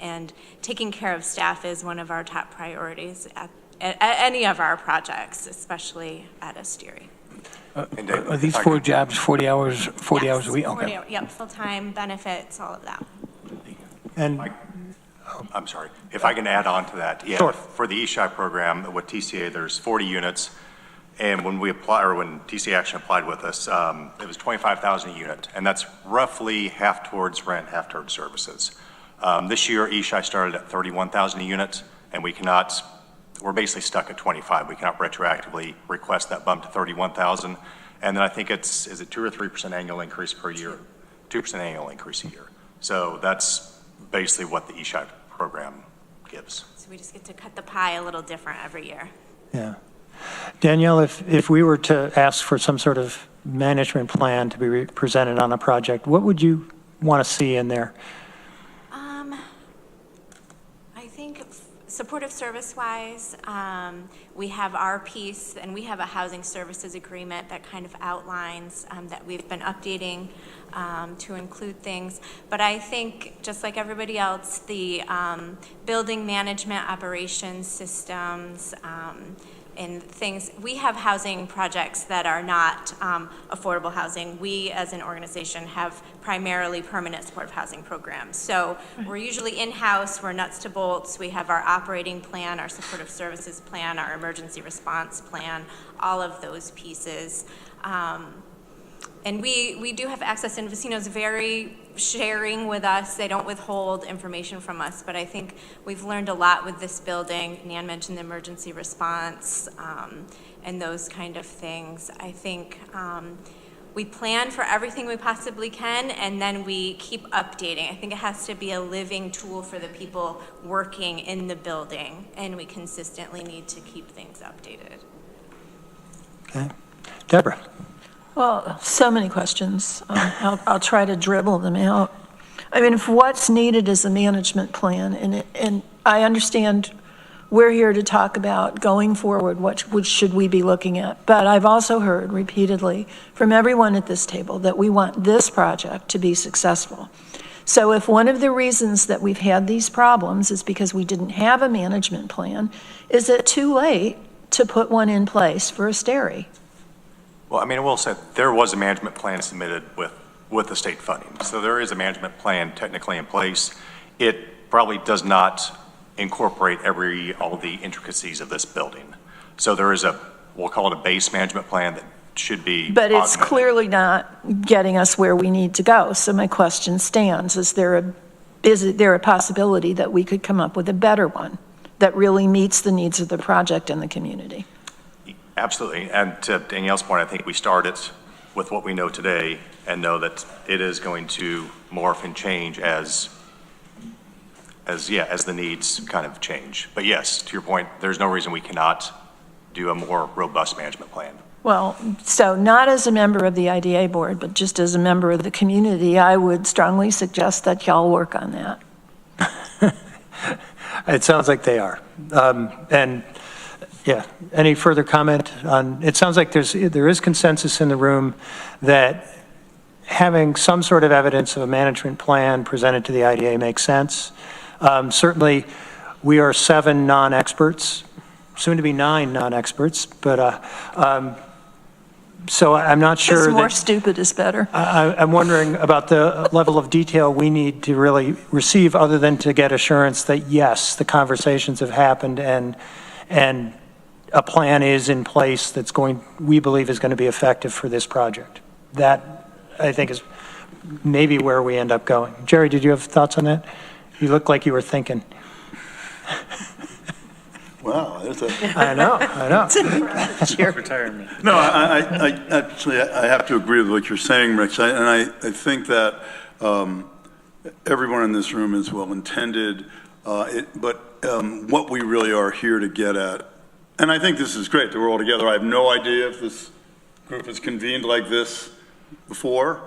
and taking care of staff is one of our top priorities at any of our projects, especially at Asteri. Are these 4 jobs 40 hours a week? Okay. Yep, full-time benefits, all of that. And I'm sorry, if I can add on to that. Yeah, Sure. For the ESHI program with TCA, there's 40 units. And when we apply, or when TCA Action applied with us, it was 25,000 a unit. And that's roughly half towards rent, half towards services. This year, ESHI started at 31,000 a unit, and we're basically stuck at 25. We cannot retroactively request that bump to 31,000. And then I think is it 2 or 3% annual increase per year? 2% annual increase a year. So that's basically what the ESHI program gives. So we just get to cut the pie a little different every year. yeah. Danielle, if we were to ask for some sort of management plan to be presented on a project, what would you want to see in there? I think supportive service-wise, we have our piece, and we have a housing services agreement that kind of outlines that we've been updating to include things. But I think, just like everybody else, the building management operations systems, and things, we have housing projects that are not affordable housing. We, as an organization, have primarily permanent supportive housing programs. So we're usually in-house, we're nuts to bolts. We have our operating plan, our supportive services plan, our emergency response plan, all of those pieces. And we do have access, and Vecino's very sharing with us. They don't withhold information from us, but I think we've learned a lot with this building. Nan mentioned the emergency response and those kind of things. I think we plan for everything we possibly can, and then we keep updating. I think it has to be a living tool for the people working in the building, and we consistently need to keep things updated. Okay. Deborah? Well, so many questions. I'll try to dribble them out. I mean, if what's needed is a management plan, and I understand we're here to talk about going forward, what should we be looking at? But I've also heard repeatedly from everyone at this table that we want this project to be successful. So if one of the reasons that we've had these problems is because we didn't have a management plan, is it too late to put one in place for Asteri? Well, I mean, I will say there was a management plan submitted with the state funding. So there is a management plan technically in place. It probably does not incorporate all the intricacies of this building. So there is we'll call it a base management plan that should be But it's augmented. clearly not getting us where we need to go. So my question stands, is there a possibility that we could come up with a better one that really meets the needs of the project and the community? Absolutely. And to Danielle's point, I think we started with what we know today and know that it is going to morph and change as the needs kind of change. But yes, to your point, there's no reason we cannot do a more robust management plan. Well, so not as a member of the IDA board, but just as a member of the community, I would strongly suggest that y'all work on that. It sounds like they are. And yeah, any further comment on, it sounds like there is consensus in the room that having some sort of evidence of a management plan presented to the IDA makes sense. Certainly, we are 7 non-experts, soon to be 9 non-experts, but so I'm not sure. More stupid is better. I'm wondering about the level of detail we need to really receive, other than to get assurance that yes, the conversations have happened and a plan is in place that's we believe is going to be effective for this project. That, I think, is maybe where we end up going. Jerry, did you have thoughts on that? You look like you were thinking. Wow, there's a. I know. Retirement. No, I actually, I have to agree with what you're saying, Rich. I think that everyone in this room is well-intended, but what we really are here to get at, and I think this is great that we're all together. I have no idea if this group has convened like this before,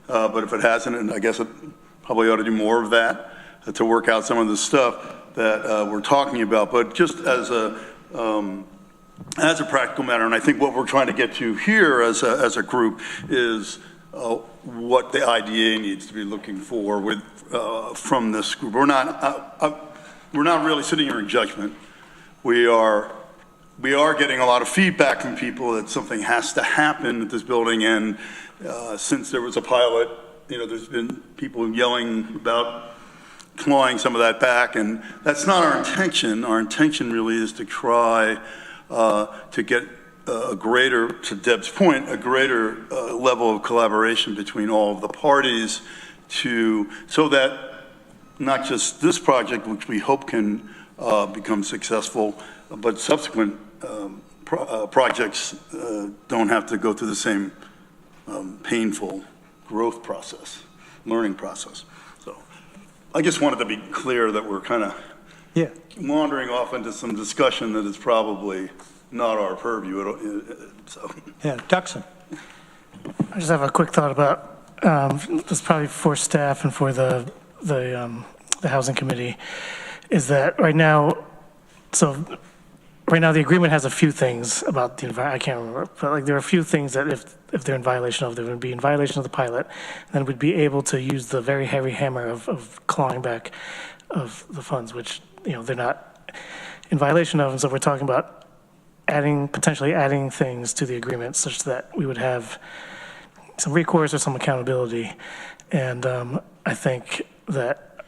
but if it hasn't, and I guess it probably ought to do more of that to work out some of the stuff that we're talking about. But just as a practical matter, and I think what we're trying to get to here as a group is what the IDA needs to be looking for with from this group. We're not really sitting here in judgment. We are getting a lot of feedback from people that something has to happen at this building, and since there was a pilot, there's been people yelling about clawing some of that back, and that's not our intention. Our intention really is to try to get a greater, to Deb's point, a greater level of collaboration between all of the parties so that not just this project, which we hope can become successful, but subsequent projects don't have to go through the same painful growth process, learning process. So I just wanted to be clear that we're kind of wandering off into some discussion that is probably not our purview. So. Yeah, Duxon. I just have a quick thought about this, probably for staff and for the housing committee, is that right now the agreement has a few things about the environment. I can't remember, but like there are a few things that if they're in violation of, they would be in violation of the pilot, then we'd be able to use the very heavy hammer of clawing back of the funds, which they're not in violation of. And so we're talking about potentially adding things to the agreement such that we would have some recourse or some accountability. And I think that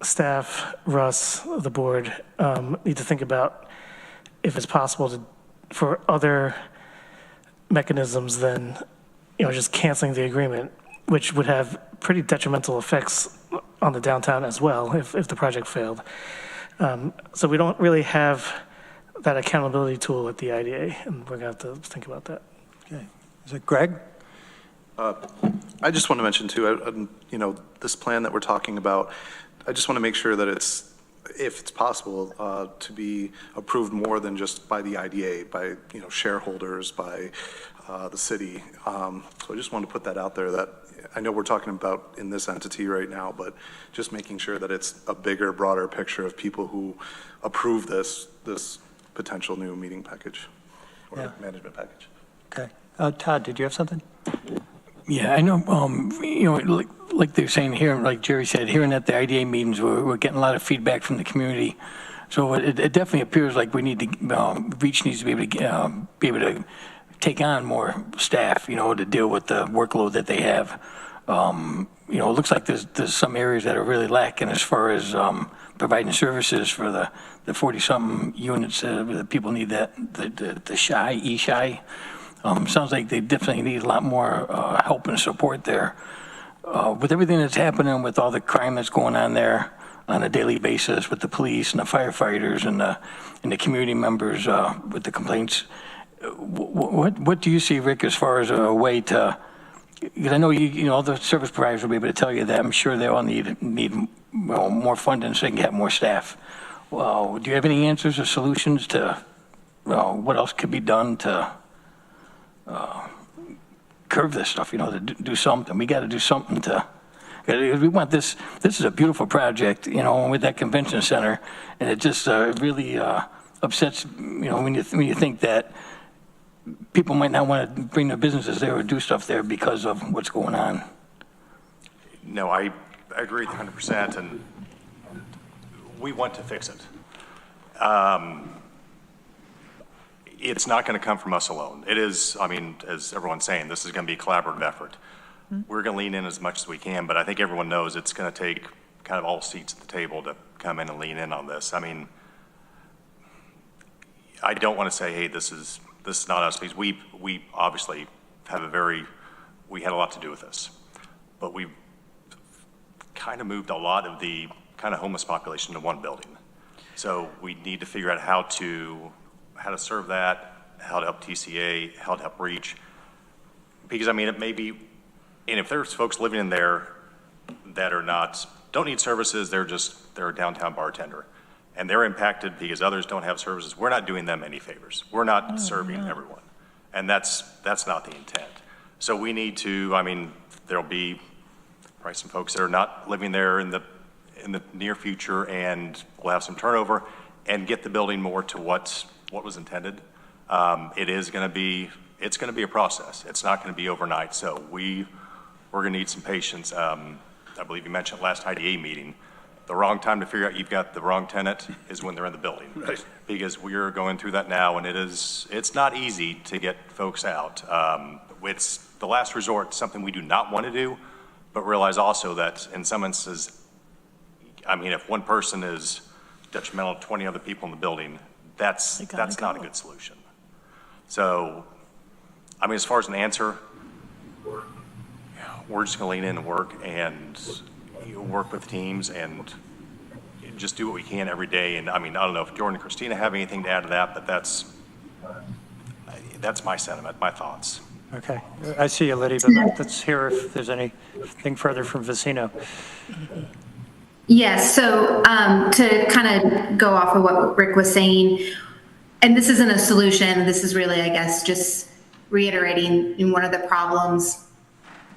staff, Russ, the board, need to think about if it's possible for other mechanisms than just canceling the agreement, which would have pretty detrimental effects on the downtown as well if the project failed. So we don't really have that accountability tool at the IDA, and we're going to have to think about that. Okay. Is it Greg? I just want to mention too, this plan that we're talking about, I just want to make sure that if it's possible, to be approved more than just by the IDA, by shareholders, by the city. So I just want to put that out there, that I know we're talking about in this entity right now, but just making sure that it's a bigger, broader picture of people who approve this potential new meeting package or management package. Okay. Todd, did you have something? Yeah, I know, like they're saying here, like Jerry said, hearing at the IDA meetings, we're getting a lot of feedback from the community. So it definitely appears like we need to, Reach needs to be able to take on more staff, to deal with the workload that they have. It looks like there's some areas that are really lacking as far as providing services for the 40-something units that people need, that the E-Shy. Sounds like they definitely need a lot more help and support there. With everything that's happening, with all the crime that's going on there on a daily basis with the police and the firefighters and the community members with the complaints, what do you see, Rick, as far as a way to, because I know all the service providers will be able to tell you that. I'm sure they all need more funding so they can get more staff. Well, do you have any answers or solutions to what else could be done to curve this stuff, to do something? We got to do something we want this is a beautiful project, with that convention center, and it just really upsets, when you think that people might not want to bring their businesses there or do stuff there because of what's going on. No, I agree 100%, and we want to fix it. It's not going to come from us alone. It is, as everyone's saying, this is going to be a collaborative effort. We're going to lean in as much as we can, but I think everyone knows it's going to take kind of all seats at the table to come in and lean in on this. I don't want to say, hey, this is not us, because we obviously have we had a lot to do with this, but we kind of moved a lot of the kind of homeless population to one building. So we need to figure out how to serve that, how to help TCA, how to help reach. Because I mean, it may be, and if there's folks living in there that don't need services, they're a downtown bartender, and they're impacted because others don't have services, we're not doing them any favors. We're not serving everyone. And that's not the intent. So we need to, I mean, there'll be probably some folks that are not living there in the near future, and we'll have some turnover and get the building more to what was intended. It's going to be a process. It's not going to be overnight. So we're going to need some patience. I believe you mentioned last IDA meeting, the wrong time to figure out you've got the wrong tenant is when they're in the building. Right. Because we're going through that now, and it's not easy to get folks out. It's the last resort, something we do not want to do, but realize also that in some instances, I mean, if one person is detrimental to 20 other people in the building, that's not a good solution. So, I mean, as far as an answer, we're just going to lean in and work with teams and just do what we can every day. And I mean, I don't know if Jordan and Christina have anything to add to that, but that's my sentiment, my thoughts. Okay, I see you, Lydia, but let's hear if there's anything further from Vecino. Yes, so to kind of go off of what Rick was saying, and this isn't a solution, this is really, I guess, just reiterating in one of the problems.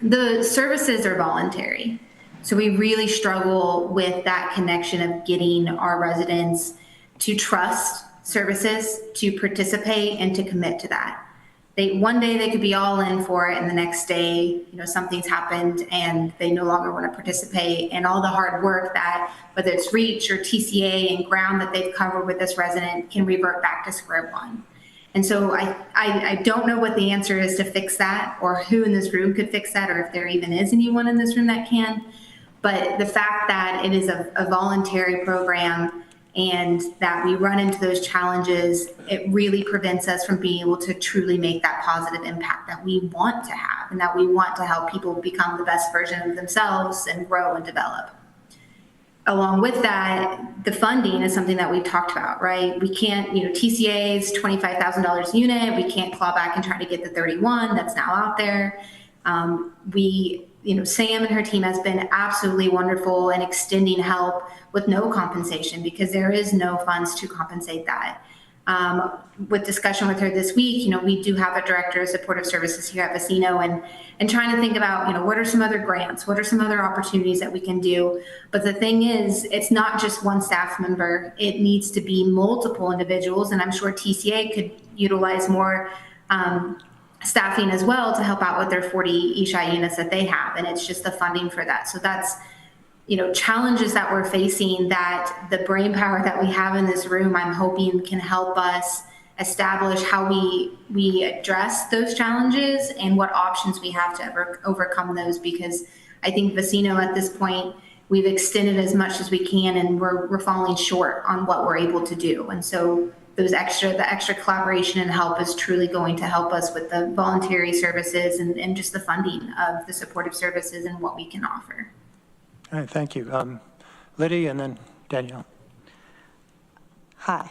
The services are voluntary. So we really struggle with that connection of getting our residents to trust services, to participate, and to commit to that. One day they could be all in for it, and the next day, something's happened and they no longer want to participate, and all the hard work that, whether it's reach or TCA and ground that they've covered with this resident, can revert back to square one. And so I don't know what the answer is to fix that, or who in this room could fix that, or if there even is anyone in this room that can. But the fact that it is a voluntary program and that we run into those challenges, it really prevents us from being able to truly make that positive impact that we want to have, and that we want to help people become the best version of themselves and grow and develop. Along with that, the funding is something that we've talked about, right? We can't, TCA is $25,000 a unit. We can't claw back and try to get the 31 that's now out there. Sam and her team has been absolutely wonderful in extending help with no compensation, because there is no funds to compensate that. With discussion with her this week, we do have a director of supportive services here at Vecino, and trying to think about, what are some other grants? What are some other opportunities that we can do? But the thing is, it's not just one staff member. It needs to be multiple individuals, and I'm sure TCA could utilize more staffing as well to help out with their 40 ESHI units that they have, and it's just the funding for that. So that's, challenges that we're facing that the brain power that we have in this room, I'm hoping can help us establish how we address those challenges and what options we have to overcome those, because I think Vecino at this point, we've extended as much as we can, and we're falling short on what we're able to do. And so the extra collaboration and help is truly going to help us with the voluntary services and just the funding of the supportive services and what we can offer. All right, thank you. Lydia and then Danielle. Hi.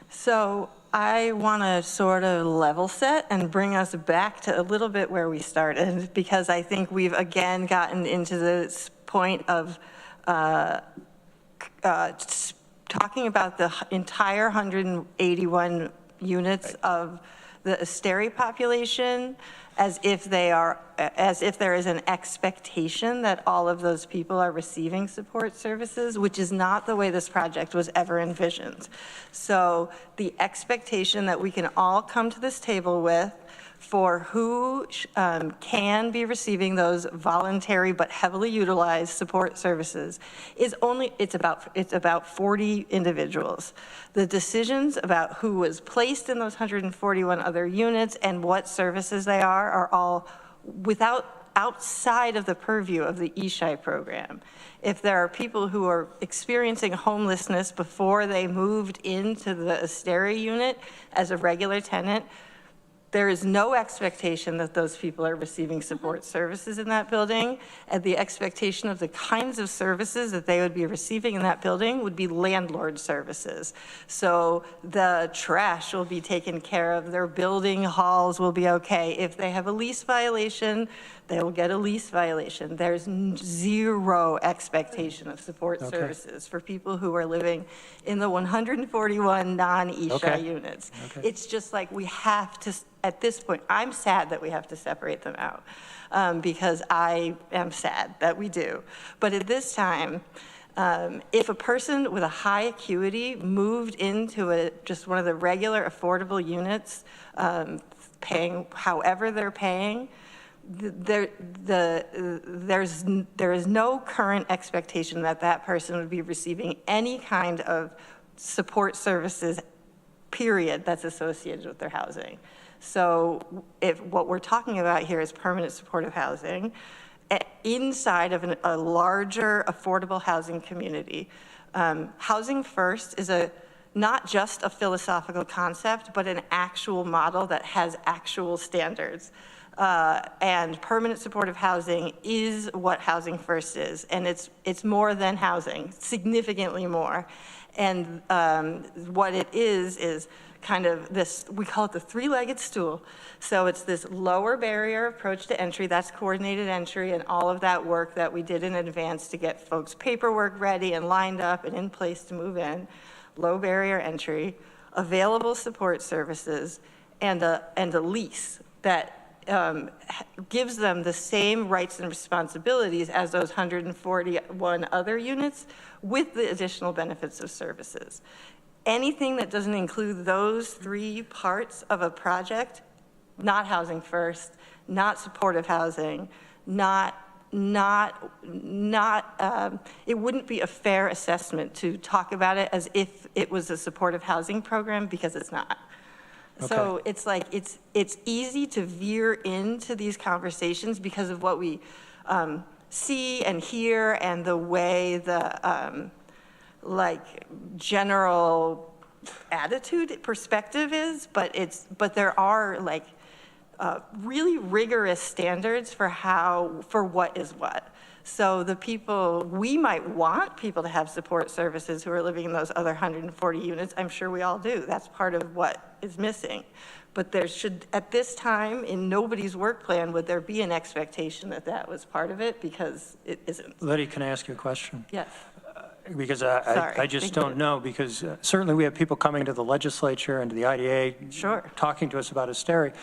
So I want to sort of level set and bring us back to a little bit where we started, because I think we've again gotten into this point of talking about the entire 181 units of the Asteri population as if there is an expectation that all of those people are receiving support services, which is not the way this project was ever envisioned. So the expectation that we can all come to this table with for who can be receiving those voluntary but heavily utilized support services is it's about 40 individuals. The decisions about who was placed in those 141 other units and what services they are all outside of the purview of the ESHI program. If there are people who are experiencing homelessness before they moved into the Asteri unit as a regular tenant, there is no expectation that those people are receiving support services in that building, and the expectation of the kinds of services that they would be receiving in that building would be landlord services. So the trash will be taken care of, their building halls will be okay. If they have a lease violation, they will get a lease violation. There's zero expectation of support services for people who are living in the 141 non-ESHA units. It's just like we have to, at this point, I'm sad that we have to separate them out because I am sad that we do. But at this time, if a person with a high acuity moved into just one of the regular affordable units, paying however they're paying, there is no current expectation that that person would be receiving any kind of support services, period, that's associated with their housing. So if what we're talking about here is permanent supportive housing inside of a larger affordable housing community. Housing First is not just a philosophical concept, but an actual model that has actual standards. And permanent supportive housing is what Housing First is, and it's more than housing, significantly more. And what it is kind of this, we call it the three-legged stool. So it's this lower barrier approach to entry, that's coordinated entry and all of that work that we did in advance to get folks' paperwork ready and lined up and in place to move in. Low barrier entry, available support services, and a lease that gives them the same rights and responsibilities as those 141 other units with the additional benefits of services. Anything that doesn't include those three parts of a project, not Housing First, not supportive housing, it wouldn't be a fair assessment to talk about it as if it was a supportive housing program, because it's not. So it's like, it's easy to veer into these conversations because of what we see and hear and the way the general attitude perspective is, but there are really rigorous standards for what is what. So the people, we might want people to have support services who are living in those other 140 units. I'm sure we all do. That's part of what is missing. But there should, at this time, in nobody's work plan, would there be an expectation that that was part of it? Because it isn't. Letty, can I ask you a question? Yes. Because I just don't know, because certainly we have people coming to the legislature and to the IDA talking to us about hysteria.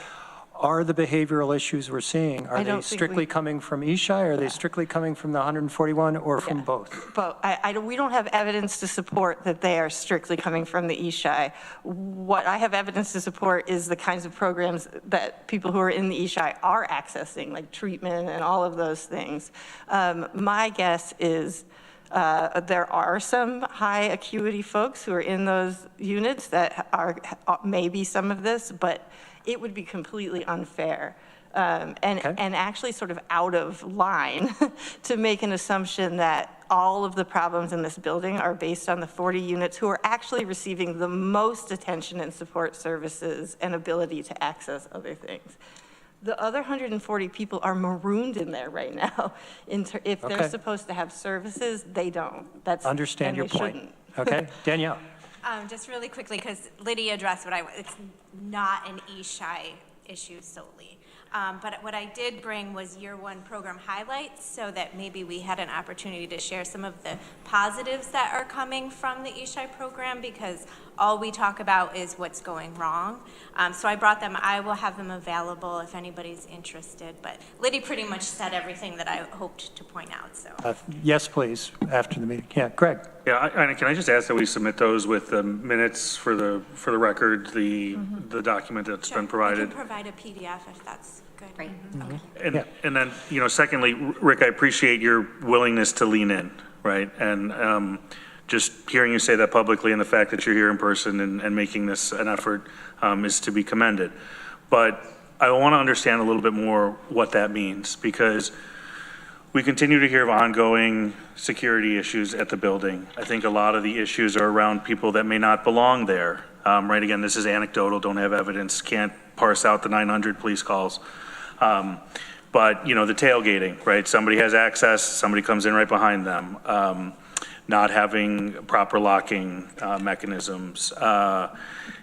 Are the behavioral issues we're seeing, are they strictly coming from Ishai, or are they strictly coming from the 141, or from both? But we don't have evidence to support that they are strictly coming from the Ishai. What I have evidence to support is the kinds of programs that people who are in the Ishai are accessing, like treatment and all of those things. My guess is there are some high acuity folks who are in those units that are maybe some of this, but it would be completely unfair and actually sort of out of line to make an assumption that all of the problems in this building are based on the 40 units who are actually receiving the most attention and support services and ability to access other things. The other 140 people are marooned in there right now. If they're supposed to have services, they don't. Understand your point. Okay, Danielle. Just really quickly, because Lydia addressed it's not an Ishai issue solely. But what I did bring was year one program highlights so that maybe we had an opportunity to share some of the positives that are coming from the Ishai program, because all we talk about is what's going wrong. So I brought them. I will have them available if anybody's interested. But Lydia pretty much said everything that I hoped to point out. So yes, please, after the meeting. Yeah, Greg. Yeah, and can I just ask that we submit those with the minutes for the record, the document that's been provided? I can provide a PDF if that's good. Right. Okay. And then, secondly, Rick, I appreciate your willingness to lean in, right? And just hearing you say that publicly and the fact that you're here in person and making this an effort is to be commended. But I want to understand a little bit more what that means, because we continue to hear of ongoing security issues at the building. I think a lot of the issues are around people that may not belong there. Right, again, this is anecdotal, don't have evidence, can't parse out the 900 police calls. But, you know, the tailgating, right? Somebody has access, somebody comes in right behind them. Not having proper locking mechanisms,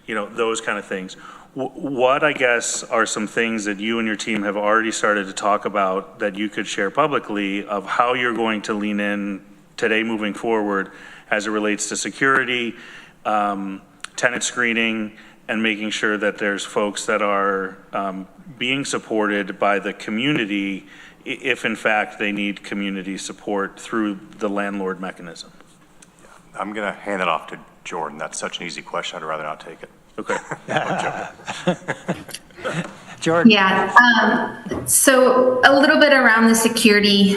you know, those kind of things. What, I guess, are some things that you and your team have already started to talk about that you could share publicly of how you're going to lean in today moving forward as it relates to security, tenant screening, and making sure that there's folks that are being supported by the community if in fact they need community support through the landlord mechanism? I'm going to hand it off to Jordan. That's such an easy question. I'd rather not take it. Okay. Jordan. Yeah, so a little bit around the security.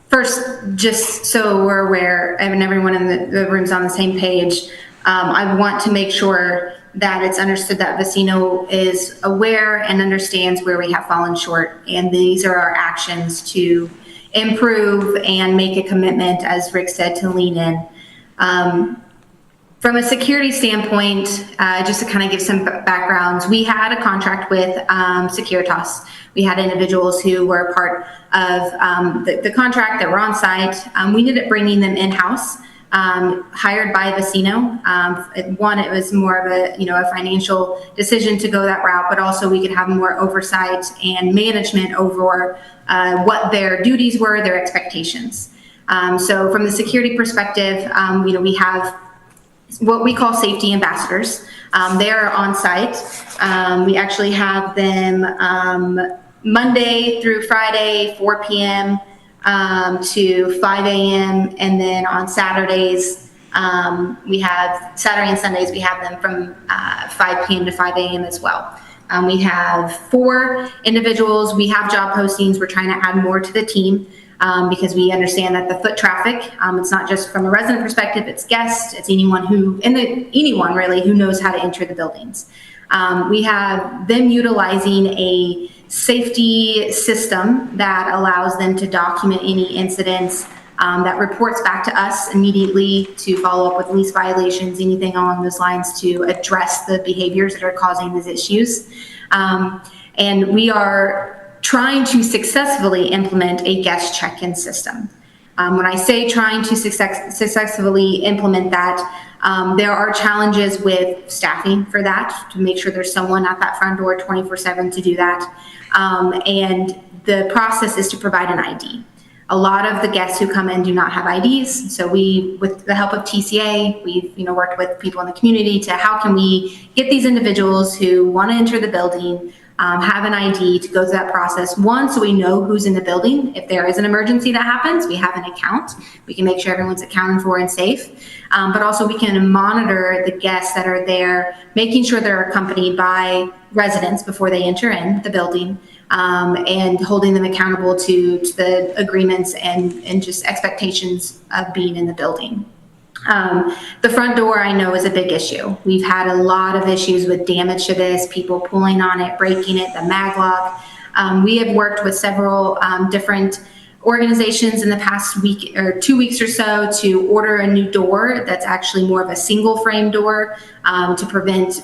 First, just so we're aware, and everyone in the room's on the same page, I want to make sure that it's understood that Vecino is aware and understands where we have fallen short, and these are our actions to improve and make a commitment, as Rick said, to lean in. From a security standpoint, just to kind of give some backgrounds, we had a contract with Securitas. We had individuals who were part of the contract that were on site. We ended up bringing them in-house, hired by Vecino. One, it was more of a, a financial decision to go that route, but also we could have more oversight and management over what their duties were, their expectations. So from the security perspective, we have what we call safety ambassadors. They are on site. We actually have them Monday through Friday, 4 p.m. To 5 a.m. And then on Saturdays, Saturday and Sundays, we have them from 5 p.m. to 5 a.m. as well. We have 4 individuals. We have job postings. We're trying to add more to the team. Because we understand that the foot traffic, it's not just from a resident perspective, it's guests, it's anyone really who knows how to enter the buildings. We have them utilizing a safety system that allows them to document any incidents that reports back to us immediately to follow up with lease violations, anything along those lines to address the behaviors that are causing these issues. And we are trying to successfully implement a guest check-in system. When I say trying to successfully implement that, there are challenges with staffing for that, to make sure there's someone at that front door 24/7 to do that. And the process is to provide an ID. A lot of the guests who come in do not have IDs. So we, with the help of TCA, we've worked with people in the community to how can we get these individuals who want to enter the building, have an ID to go through that process. One, so we know who's in the building. If there is an emergency that happens, we have an account. We can make sure everyone's accounted for and safe. But also we can monitor the guests that are there, making sure they're accompanied by residents before they enter in the building, and holding them accountable to the agreements and just expectations of being in the building. The front door I know is a big issue. We've had a lot of issues with damage to this, people pulling on it, breaking it, the mag lock. We have worked with several different organizations in the past week or 2 weeks or so to order a new door that's actually more of a single frame door to prevent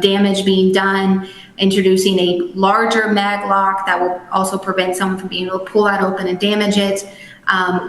damage being done, introducing a larger mag lock that will also prevent someone from being able to pull that open and damage it.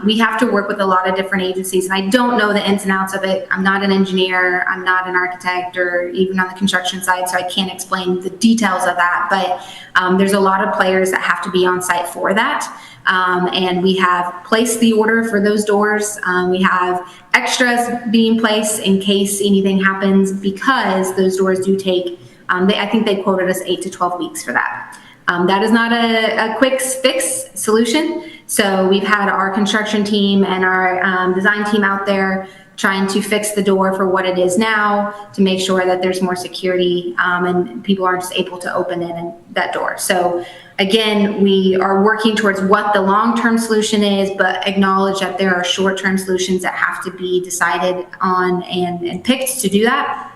We have to work with a lot of different agencies, and I don't know the ins and outs of it. I'm not an engineer, I'm not an architect, or even on the construction side, so I can't explain the details of that, but there's a lot of players that have to be on site for that. And we have placed the order for those doors. We have extras being placed in case anything happens, because those doors do take, I think they quoted us 8 to 12 weeks for that. That is not a quick fix solution. So we've had our construction team and our design team out there trying to fix the door for what it is now to make sure that there's more security and people aren't just able to open it and that door. So again, we are working towards what the long-term solution is, but acknowledge that there are short-term solutions that have to be decided on and picked to do that.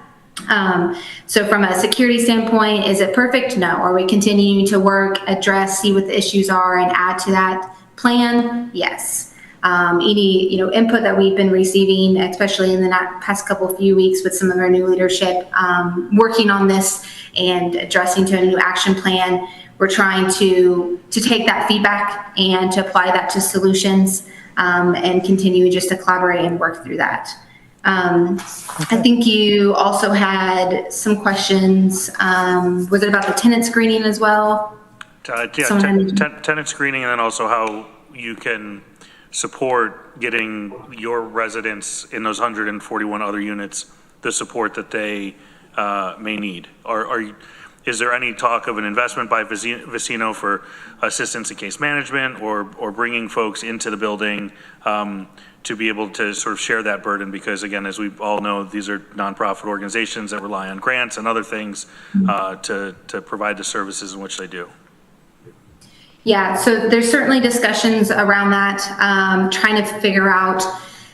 So from a security standpoint, is it perfect? No. Are we continuing to work, address, see what the issues are, and add to that plan? Yes. Any, input that we've been receiving, especially in the past few weeks with some of our new leadership, working on this and addressing to a new action plan. We're trying to take that feedback and to apply that to solutions, and continue just to collaborate and work through that. I think you also had some questions. Was it about the tenant screening as well? Tenant screening, and then also how you can support getting your residents in those 141 other units the support that they may need. Is there any talk of an investment by Vecino for assistance in case management or bringing folks into the building to be able to sort of share that burden? Because again, as we all know, these are nonprofit organizations that rely on grants and other things to provide the services in which they do. Yeah, so there's certainly discussions around that, trying to figure out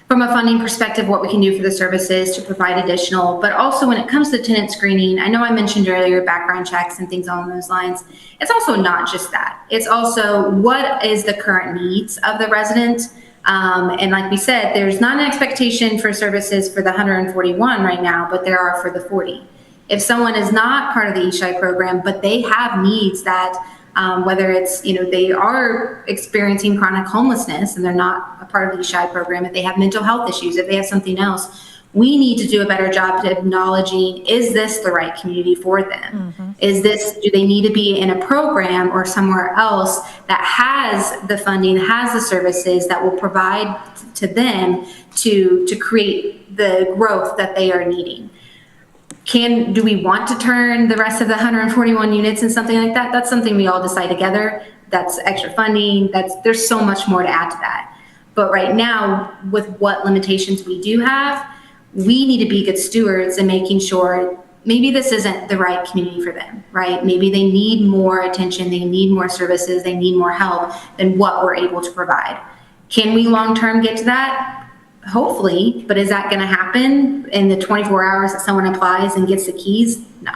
from a funding perspective what we can do for the services to provide additional, but also when it comes to tenant screening, I know I mentioned earlier background checks and things along those lines. It's also not just that. It's also what is the current needs of the resident. And like we said, there's not an expectation for services for the 141 right now, but there are for the 40. If someone is not part of the ESHI program, but they have needs that whether it's, they are experiencing chronic homelessness and they're not a part of the ESHI program, if they have mental health issues, if they have something else, we need to do a better job to acknowledging, is this the right community for them? Mm-hmm. Do they need to be in a program or somewhere else that has the funding, has the services that will provide to them to create the growth that they are needing? Do we want to turn the rest of the 141 units in something like that? That's something we all decide together. That's extra funding. There's so much more to add to that. But right now, with what limitations we do have, we need to be good stewards in making sure maybe this isn't the right community for them, right? Maybe they need more attention, they need more services, they need more help than what we're able to provide. Can we long-term get to that? Hopefully, but is that going to happen in the 24 hours that someone applies and gets the keys? No.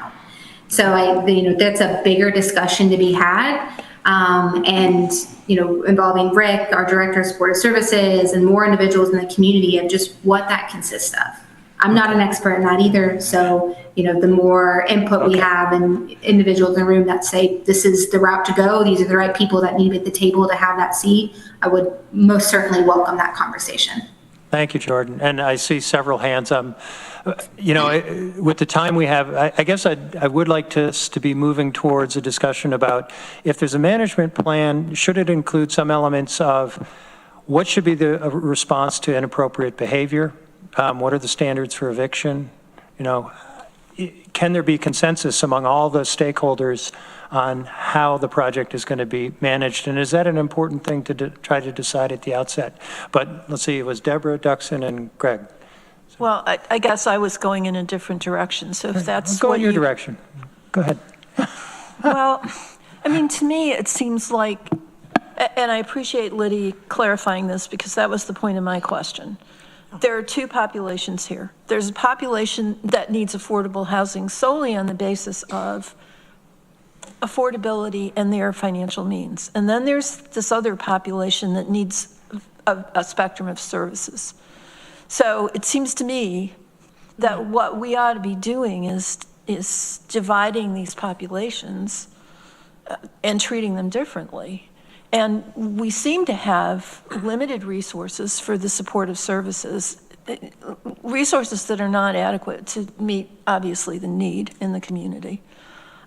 So that's a bigger discussion to be had, and involving Rick, our director of supportive services, and more individuals in the community of just what that consists of. I'm not an expert in that either, so the more input we have and individuals in the room that say this is the route to go, these are the right people that need at the table to have that seat, I would most certainly welcome that conversation. Thank you, Jordan. And I see several hands. With the time we have, I guess I would like to be moving towards a discussion about if there's a management plan, should it include some elements of what should be the response to inappropriate behavior? What are the standards for eviction? Can there be consensus among all the stakeholders on how the project is going to be managed? And is that an important thing to try to decide at the outset? But let's see, it was Deborah, Duxon, and Greg. Well, I guess I was going in a different direction, so if that's Go in your direction. Go ahead. Well, to me, it seems like, and I appreciate Liddy clarifying this because that was the point of my question. There are two populations here. There's a population that needs affordable housing solely on the basis of affordability and their financial means. And then there's this other population that needs a spectrum of services. So it seems to me that what we ought to be doing is dividing these populations and treating them differently. And we seem to have limited resources for the supportive services, resources that are not adequate to meet, obviously, the need in the community.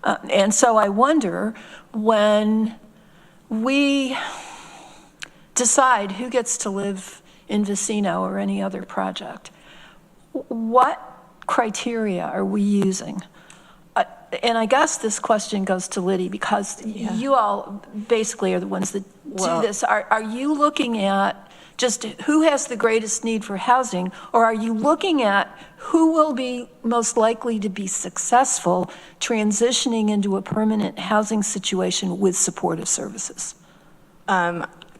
And so I wonder, when we decide who gets to live in Vecino or any other project, what criteria are we using? And I guess this question goes to Liddy because you all basically are the ones that do this. Are you looking at just who has the greatest need for housing, or are you looking at who will be most likely to be successful transitioning into a permanent housing situation with supportive services?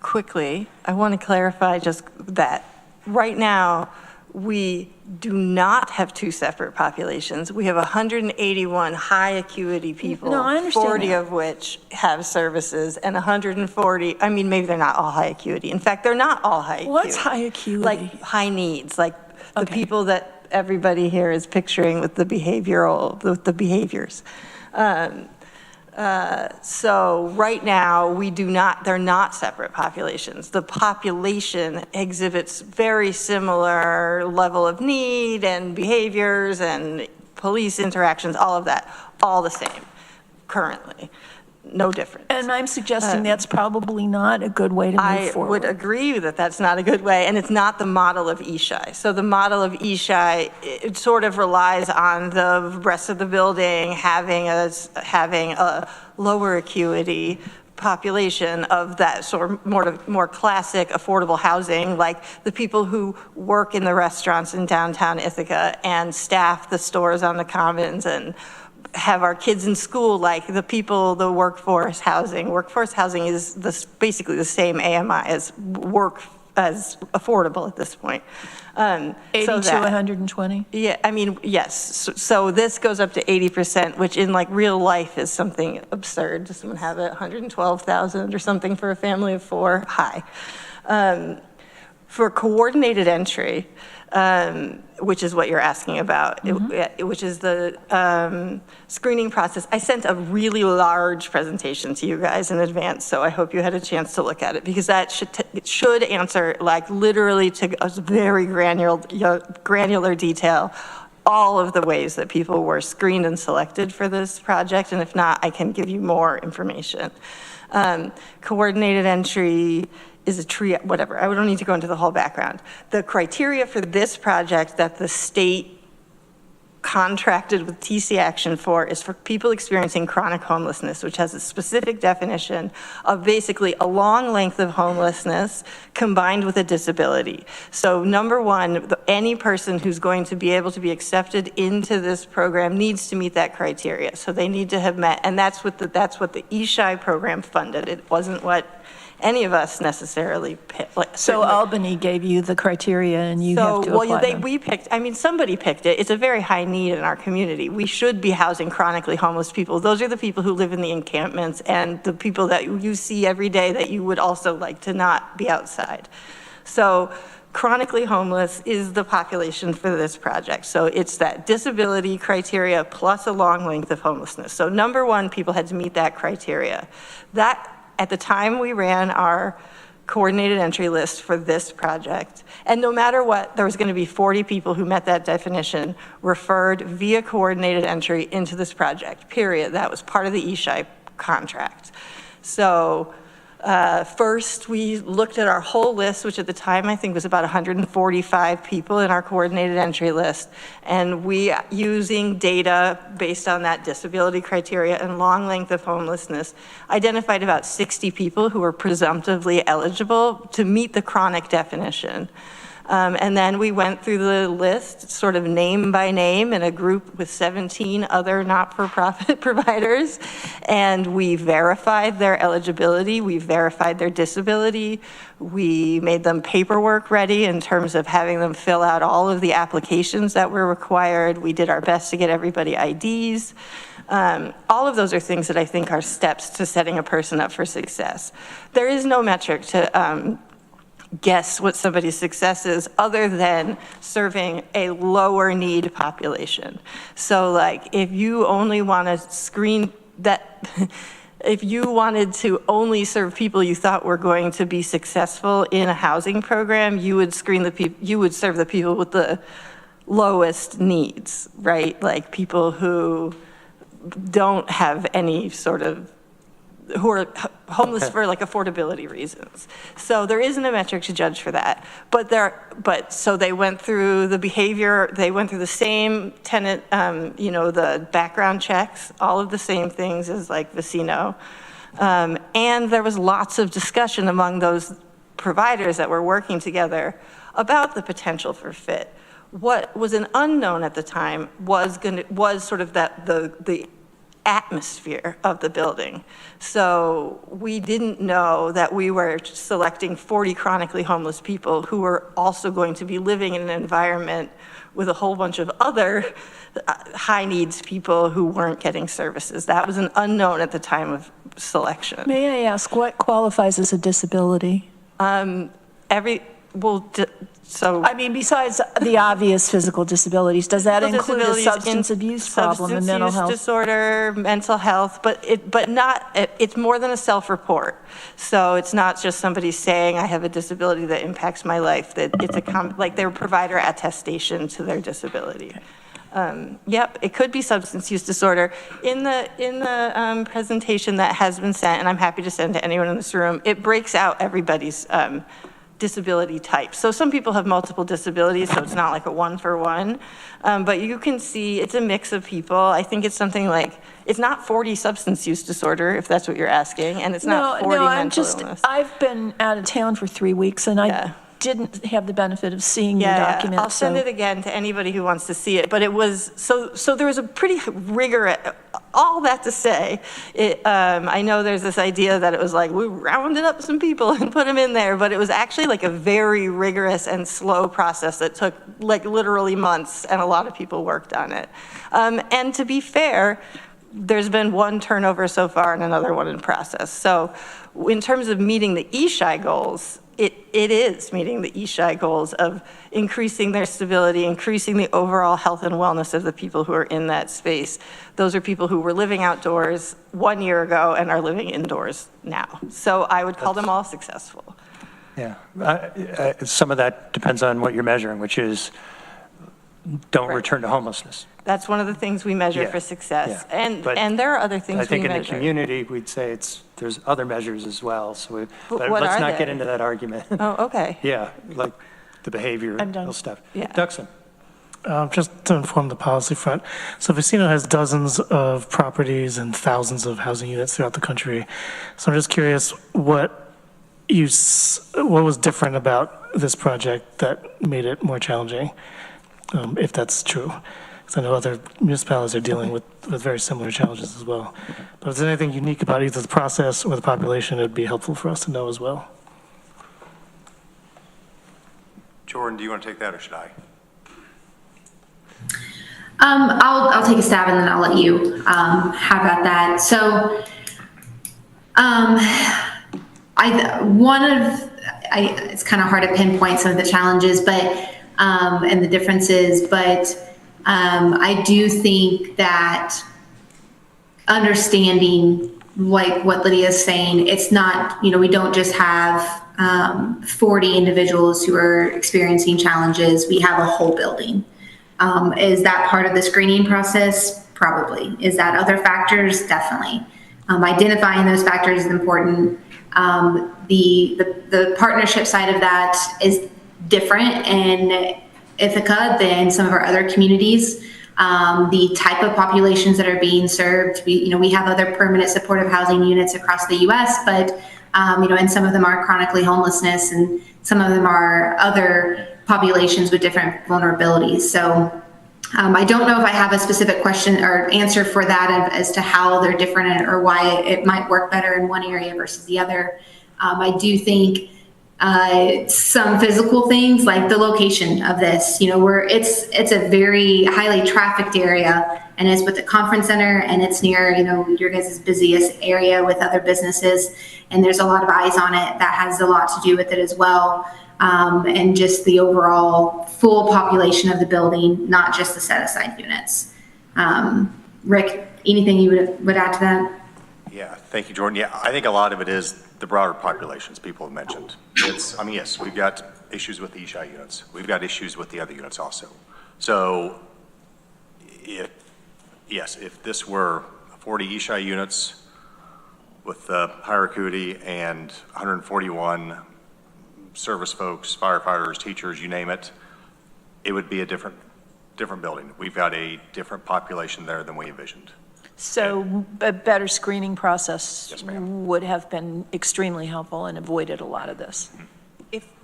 Quickly, I want to clarify just that right now we do not have two separate populations. We have 181 high acuity people, No, I understand 40 that. of which have services, and 140, I mean, maybe they're not all high acuity. In fact, they're not all high acuity. What's high acuity? Like high needs, like the people that everybody here is picturing with the behaviors. So right now, they're not separate populations. The population exhibits very similar level of need and behaviors and police interactions, all of that, all the same currently, no difference. And I'm suggesting that's probably not a good way to move forward. I would agree that that's not a good way, and it's not the model of Ishai. So the model of Ishai, it sort of relies on the rest of the building having a lower acuity population of that sort of more classic affordable housing, like the people who work in the restaurants in downtown Ithaca and staff the stores on the commons and have our kids in school, like the people, the workforce housing. Workforce housing is basically the same AMI as affordable at this point. 80 to 120? Yeah, I mean, yes. So this goes up to 80%, which in like real life is something absurd. Does someone have it? 112,000 or something for a family of 4? High. For coordinated entry, which is what you're asking about, which is the screening process. I sent a really large presentation to you guys in advance, so I hope you had a chance to look at it, because that should answer, like, literally to a very granular detail all of the ways that people were screened and selected for this project, and if not, I can give you more information. Coordinated entry is a tree, whatever. I don't need to go into the whole background. The criteria for this project that the state contracted with TC Action for is for people experiencing chronic homelessness, which has a specific definition of basically a long length of homelessness combined with a disability. So number one, any person who's going to be able to be accepted into this program needs to meet that criteria. So they need to have met, and that's what the Ishai program funded. It wasn't what any of us necessarily picked. So Albany gave you the criteria and you have to apply them. We picked, I mean, somebody picked it. It's a very high need in our community. We should be housing chronically homeless people. Those are the people who live in the encampments and the people that you see every day that you would also like to not be outside. So chronically homeless is the population for this project. So it's that disability criteria plus a long length of homelessness. So number one, people had to meet that criteria. That, at the time we ran our coordinated entry list for this project, and no matter what, there was going to be 40 people who met that definition referred via coordinated entry into this project, period. That was part of the Ishai contract. So first, we looked at our whole list, which at the time I think was about 145 people in our coordinated entry list, and we, using data based on that disability criteria and long length of homelessness, identified about 60 people who were presumptively eligible to meet the chronic definition. And then we went through the list sort of name by name in a group with 17 other not-for-profit providers, and we verified their eligibility, we verified their disability, we made them paperwork ready in terms of having them fill out all of the applications that were required. We did our best to get everybody IDs. All of those are things that I think are steps to setting a person up for success. There is no metric to guess what somebody's success is other than serving a lower need population. So like if you only want to screen that, if you wanted to only serve people you thought were going to be successful in a housing program, you would screen the people, you would serve the people with the lowest needs, right? Like people who don't have any sort of, who are homeless for like affordability reasons. So there isn't a metric to judge for that. So they went through the behavior, they went through the same tenant, the background checks, all of the same things as like Vecino. And there was lots of discussion among those providers that were working together about the potential for fit. What was an unknown at the time was sort of that the atmosphere of the building. So we didn't know that we were selecting 40 chronically homeless people who were also going to be living in an environment with a whole bunch of other high needs people who weren't getting services. That was an unknown at the time of selection. May I ask, what qualifies as a disability? So I mean, besides the obvious physical disabilities, does that physical include a disabilities, substance abuse problem and mental health? Substance use disorder, mental health, but it's more than a self-report. So it's not just somebody saying, I have a disability that impacts my life, that it's like their provider attestation to their disability. Yep, it could be substance use disorder. In the presentation that has been sent, and I'm happy to send to anyone in this room, it breaks out everybody's disability type. So some people have multiple disabilities, so it's not like a one-for-one, but you can see it's a mix of people. I think it's something like, it's not 40 substance use disorder, if that's what you're asking, and it's not 40 mental illness. I've been out of town for 3 weeks, and I didn't have the benefit of seeing the document. I'll send it again to anybody who wants to see it, but it was, so there was a pretty rigorous, all that to say, I know there's this idea that it was like, we rounded up some people and put them in there, but it was actually like a very rigorous and slow process that took like literally months, and a lot of people worked on it. And to be fair, there's been one turnover so far and another one in process. So in terms of meeting the ESHI goals, it is meeting the ESHI goals of increasing their stability, increasing the overall health and wellness of the people who are in that space. Those are people who were living outdoors 1 year ago and are living indoors now. So I would call them all successful. Yeah, some of that depends on what you're measuring, which is don't return to homelessness. That's one of the things we measure for success. And there are other things we measure. I think in the community, we'd say there's other measures as well. So but what let's are not they? get into that argument. Oh, okay. Yeah, like the behavioral stuff. Yeah. Duxon. Just to inform the policy front, so Vecino has dozens of properties and thousands of housing units throughout the country. So I'm just curious what was different about this project that made it more challenging, if that's true. Because I know other municipalities are dealing with very similar challenges as well. But if there's anything unique about either the process or the population, it would be helpful for us to know as well. Jordan, do you want to take that or should I? I'll take a stab and then I'll let you have at that. So, it's kind of hard to pinpoint some of the challenges, but and the differences, but I do think that understanding, like what Lydia's saying, it's not, we don't just have 40 individuals who are experiencing challenges. We have a whole building. Is that part of the screening process? Probably. Is that other factors? Definitely. Identifying those factors is important. The partnership side of that is different in Ithaca than some of our other communities. The type of populations that are being served, we have other permanent supportive housing units across the U.S., but and some of them are chronically homelessness, and some of them are other populations with different vulnerabilities. So I don't know if I have a specific question or answer for that as to how they're different or why it might work better in one area versus the other. I do think some physical things like the location of this, it's a very highly trafficked area, and it's with the conference center, and it's near, your guys' busiest area with other businesses, and there's a lot of eyes on it. That has a lot to do with it as well. And just the overall full population of the building, not just the set-aside units. Rick, anything you would add to that? Yeah, thank you, Jordan. Yeah, I think a lot of it is the broader populations people have mentioned. Yes, we've got issues with the ESHI units. We've got issues with the other units also. So, if this were 40 ESHI units with higher acuity and 141 service folks, firefighters, teachers, you name it, it would be a different building. We've got a different population there than we envisioned. So a better screening process Yes, ma'am. would have been extremely helpful and avoided a lot of this.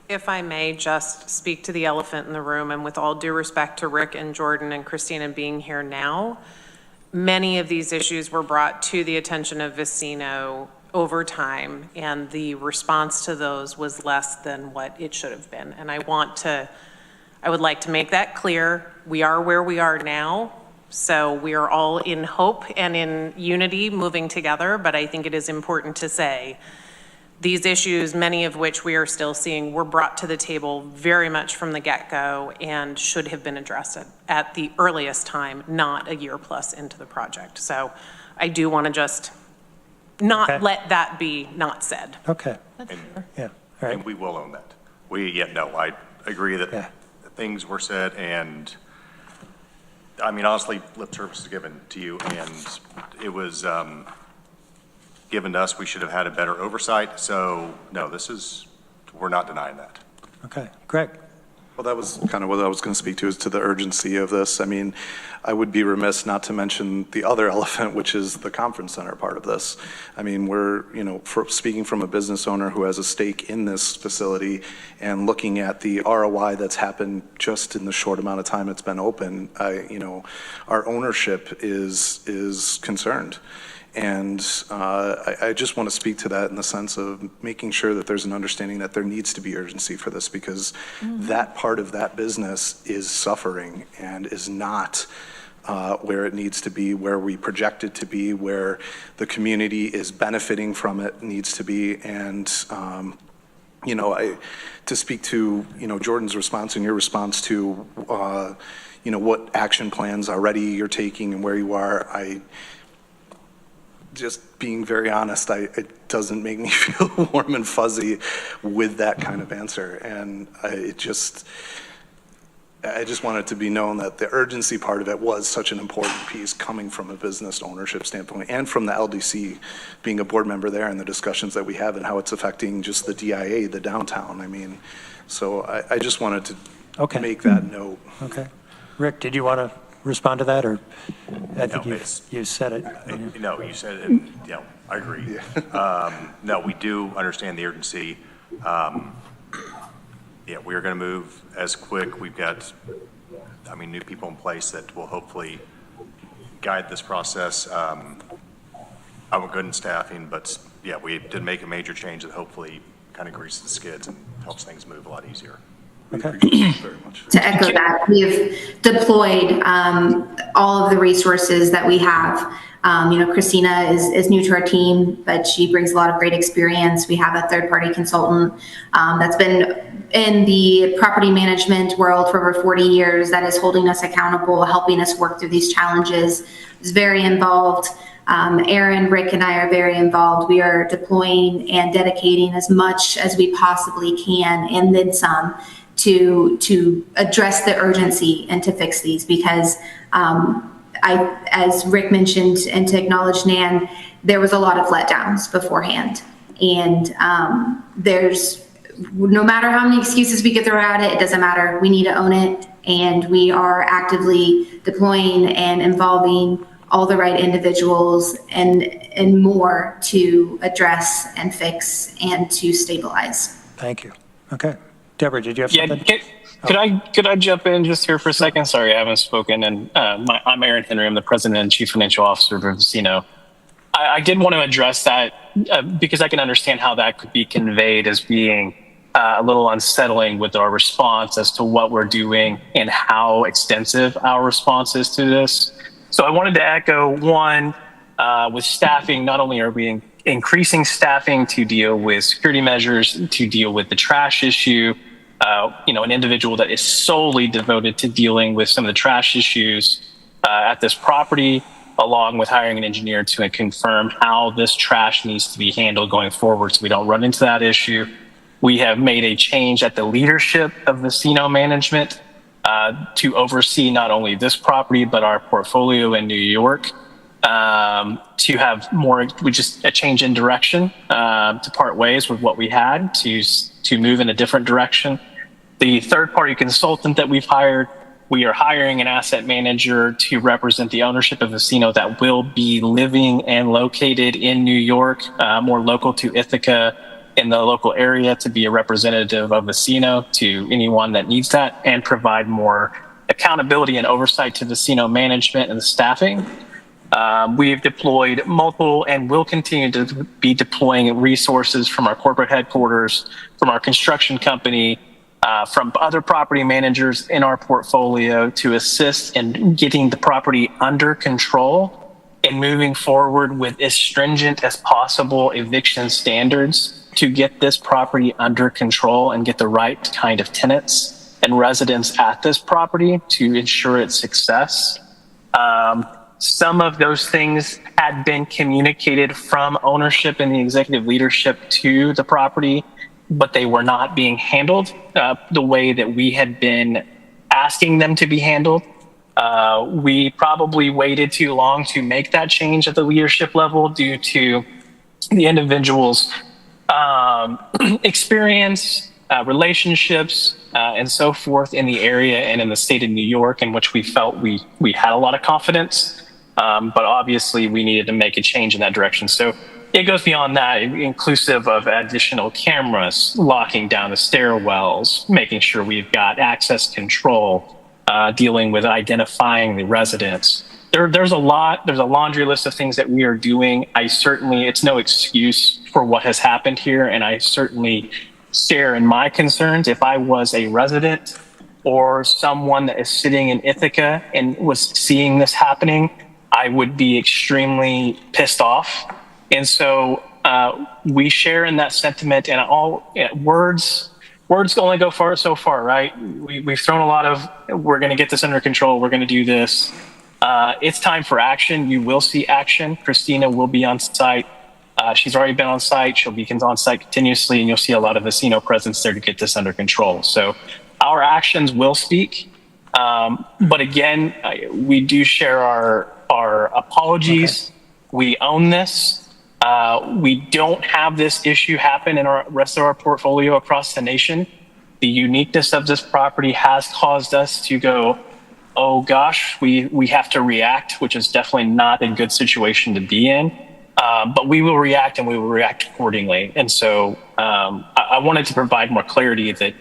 If I may just speak to the elephant in the room, and with all due respect to Rick and Jordan and Christina being here now, many of these issues were brought to the attention of Vecino over time, and the response to those was less than what it should have been. And I would like to make that clear. We are where we are now, so we are all in hope and in unity moving together, but I think it is important to say these issues, many of which we are still seeing, were brought to the table very much from the get-go and should have been addressed at the earliest time, not a year plus into the project. So I do want to just not let that be not said. Okay. Yeah, all right. And we will own that. I agree that things were said, and I mean, honestly, lip service is given to you, and it was given to us. We should have had a better oversight. So no, we're not denying that. Okay, Greg. Well, that was kind of what I was going to speak to, is to the urgency of this. I mean, I would be remiss not to mention the other elephant, which is the conference center part of this. I mean, we're, speaking from a business owner who has a stake in this facility and looking at the ROI that's happened just in the short amount of time it's been open, our ownership is concerned. And I just want to speak to that in the sense of making sure that there's an understanding that there needs to be urgency for this, because that part of that business is suffering and is not where it needs to be, where we project it to be, where the community is benefiting from it needs to be. And, to speak to, Jordan's response and your response to, what action plans already you're taking and where you are, just being very honest, it doesn't make me feel warm and fuzzy with that kind of answer. And I just want it to be known that the urgency part of it was such an important piece coming from a business ownership standpoint, and from the LDC, being a board member there, and the discussions that we have and how it's affecting just the DIA, the downtown. I mean, so I just wanted to make that note. Okay. Rick, did you want to respond to that, or I think you said it? No, you said it. Yeah, I agree. No, we do understand the urgency. We are going to move as quick. We've got, new people in place that will hopefully guide this process. I'm good in staffing, but we did make a major change that hopefully kind of greases the skids and helps things move a lot easier. Okay. Very much. To echo that, we have deployed all of the resources that we have. Christina is new to our team, but she brings a lot of great experience. We have a third-party consultant that's been in the property management world for over 40 years that is holding us accountable, helping us work through these challenges. Is very involved. Aaron, Rick, and I are very involved. We are deploying and dedicating as much as we possibly can, and then some, to address the urgency and to fix these, because as Rick mentioned, and to acknowledge Nan, there was a lot of letdowns beforehand. And there's, no matter how many excuses we could throw at it, it doesn't matter. We need to own it. And we are actively deploying and involving all the right individuals and more to address and fix and to stabilize. Thank you. Okay. Deborah, did you have something? Could I jump in just here for a second? Sorry, I haven't spoken. And I'm Aaron Henry. I'm the president and chief financial officer of Vecino. I did want to address that because I can understand how that could be conveyed as being a little unsettling with our response as to what we're doing and how extensive our response is to this. So I wanted to echo one, with staffing. Not only are we increasing staffing to deal with security measures, to deal with the trash issue, an individual that is solely devoted to dealing with some of the trash issues at this property, along with hiring an engineer to confirm how this trash needs to be handled going forward so we don't run into that issue. We have made a change at the leadership of Vecino management to oversee not only this property, but our portfolio in New York, to have more, just a change in direction, to part ways with what we had, to move in a different direction. The third-party consultant that we've hired, we are hiring an asset manager to represent the ownership of Vecino that will be living and located in New York, more local to Ithaca in the local area, to be a representative of Vecino to anyone that needs that, and provide more accountability and oversight to Vecino management and the staffing. We've deployed multiple and will continue to be deploying resources from our corporate headquarters, from our construction company, from other property managers in our portfolio to assist in getting the property under control and moving forward with as stringent as possible eviction standards to get this property under control and get the right kind of tenants and residents at this property to ensure its success. Some of those things had been communicated from ownership and the executive leadership to the property, but they were not being handled the way that we had been asking them to be handled. We probably waited too long to make that change at the leadership level due to the individual's experience, relationships, and so forth in the area and in the state of New York, in which we felt we had a lot of confidence. But obviously we needed to make a change in that direction. So it goes beyond that, inclusive of additional cameras, locking down the stairwells, making sure we've got access control, dealing with identifying the residents. There's a laundry list of things that we are doing. It's no excuse for what has happened here, and I certainly share in my concerns. If I was a resident or someone that is sitting in Ithaca and was seeing this happening, I would be extremely pissed off. And so we share in that sentiment, and words only go so far, right? We've thrown a lot of, we're going to get this under control, we're going to do this. It's time for action. You will see action. Christina will be on site. She's already been on site. She'll be on site continuously, and you'll see a lot of Vecino presence there to get this under control. So our actions will speak. But again, we do share our apologies. Okay. We own this. We don't have this issue happen in our rest of our portfolio across the nation. The uniqueness of this property has caused us to go, oh gosh, we have to react, which is definitely not a good situation to be in. But we will react, and we will react accordingly. And so I wanted to provide more clarity that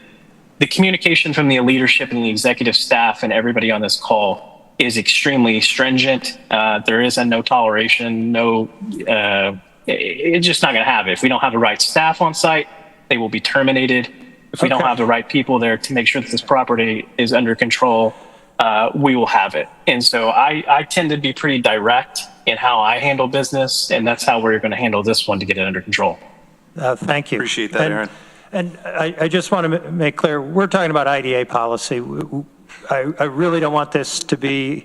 the communication from the leadership and the executive staff and everybody on this call is extremely stringent. There is a no toleration, it's just not going to have it. If we don't have the right staff on site, they will be terminated. If we don't have the right people there to make sure that this property is under control, we will have it. And so I tend to be pretty direct in how I handle business, and that's how we're going to handle this one to get it under control. Thank you. Appreciate that, Aaron. And I just want to make clear, we're talking about IDA policy. I really don't want this to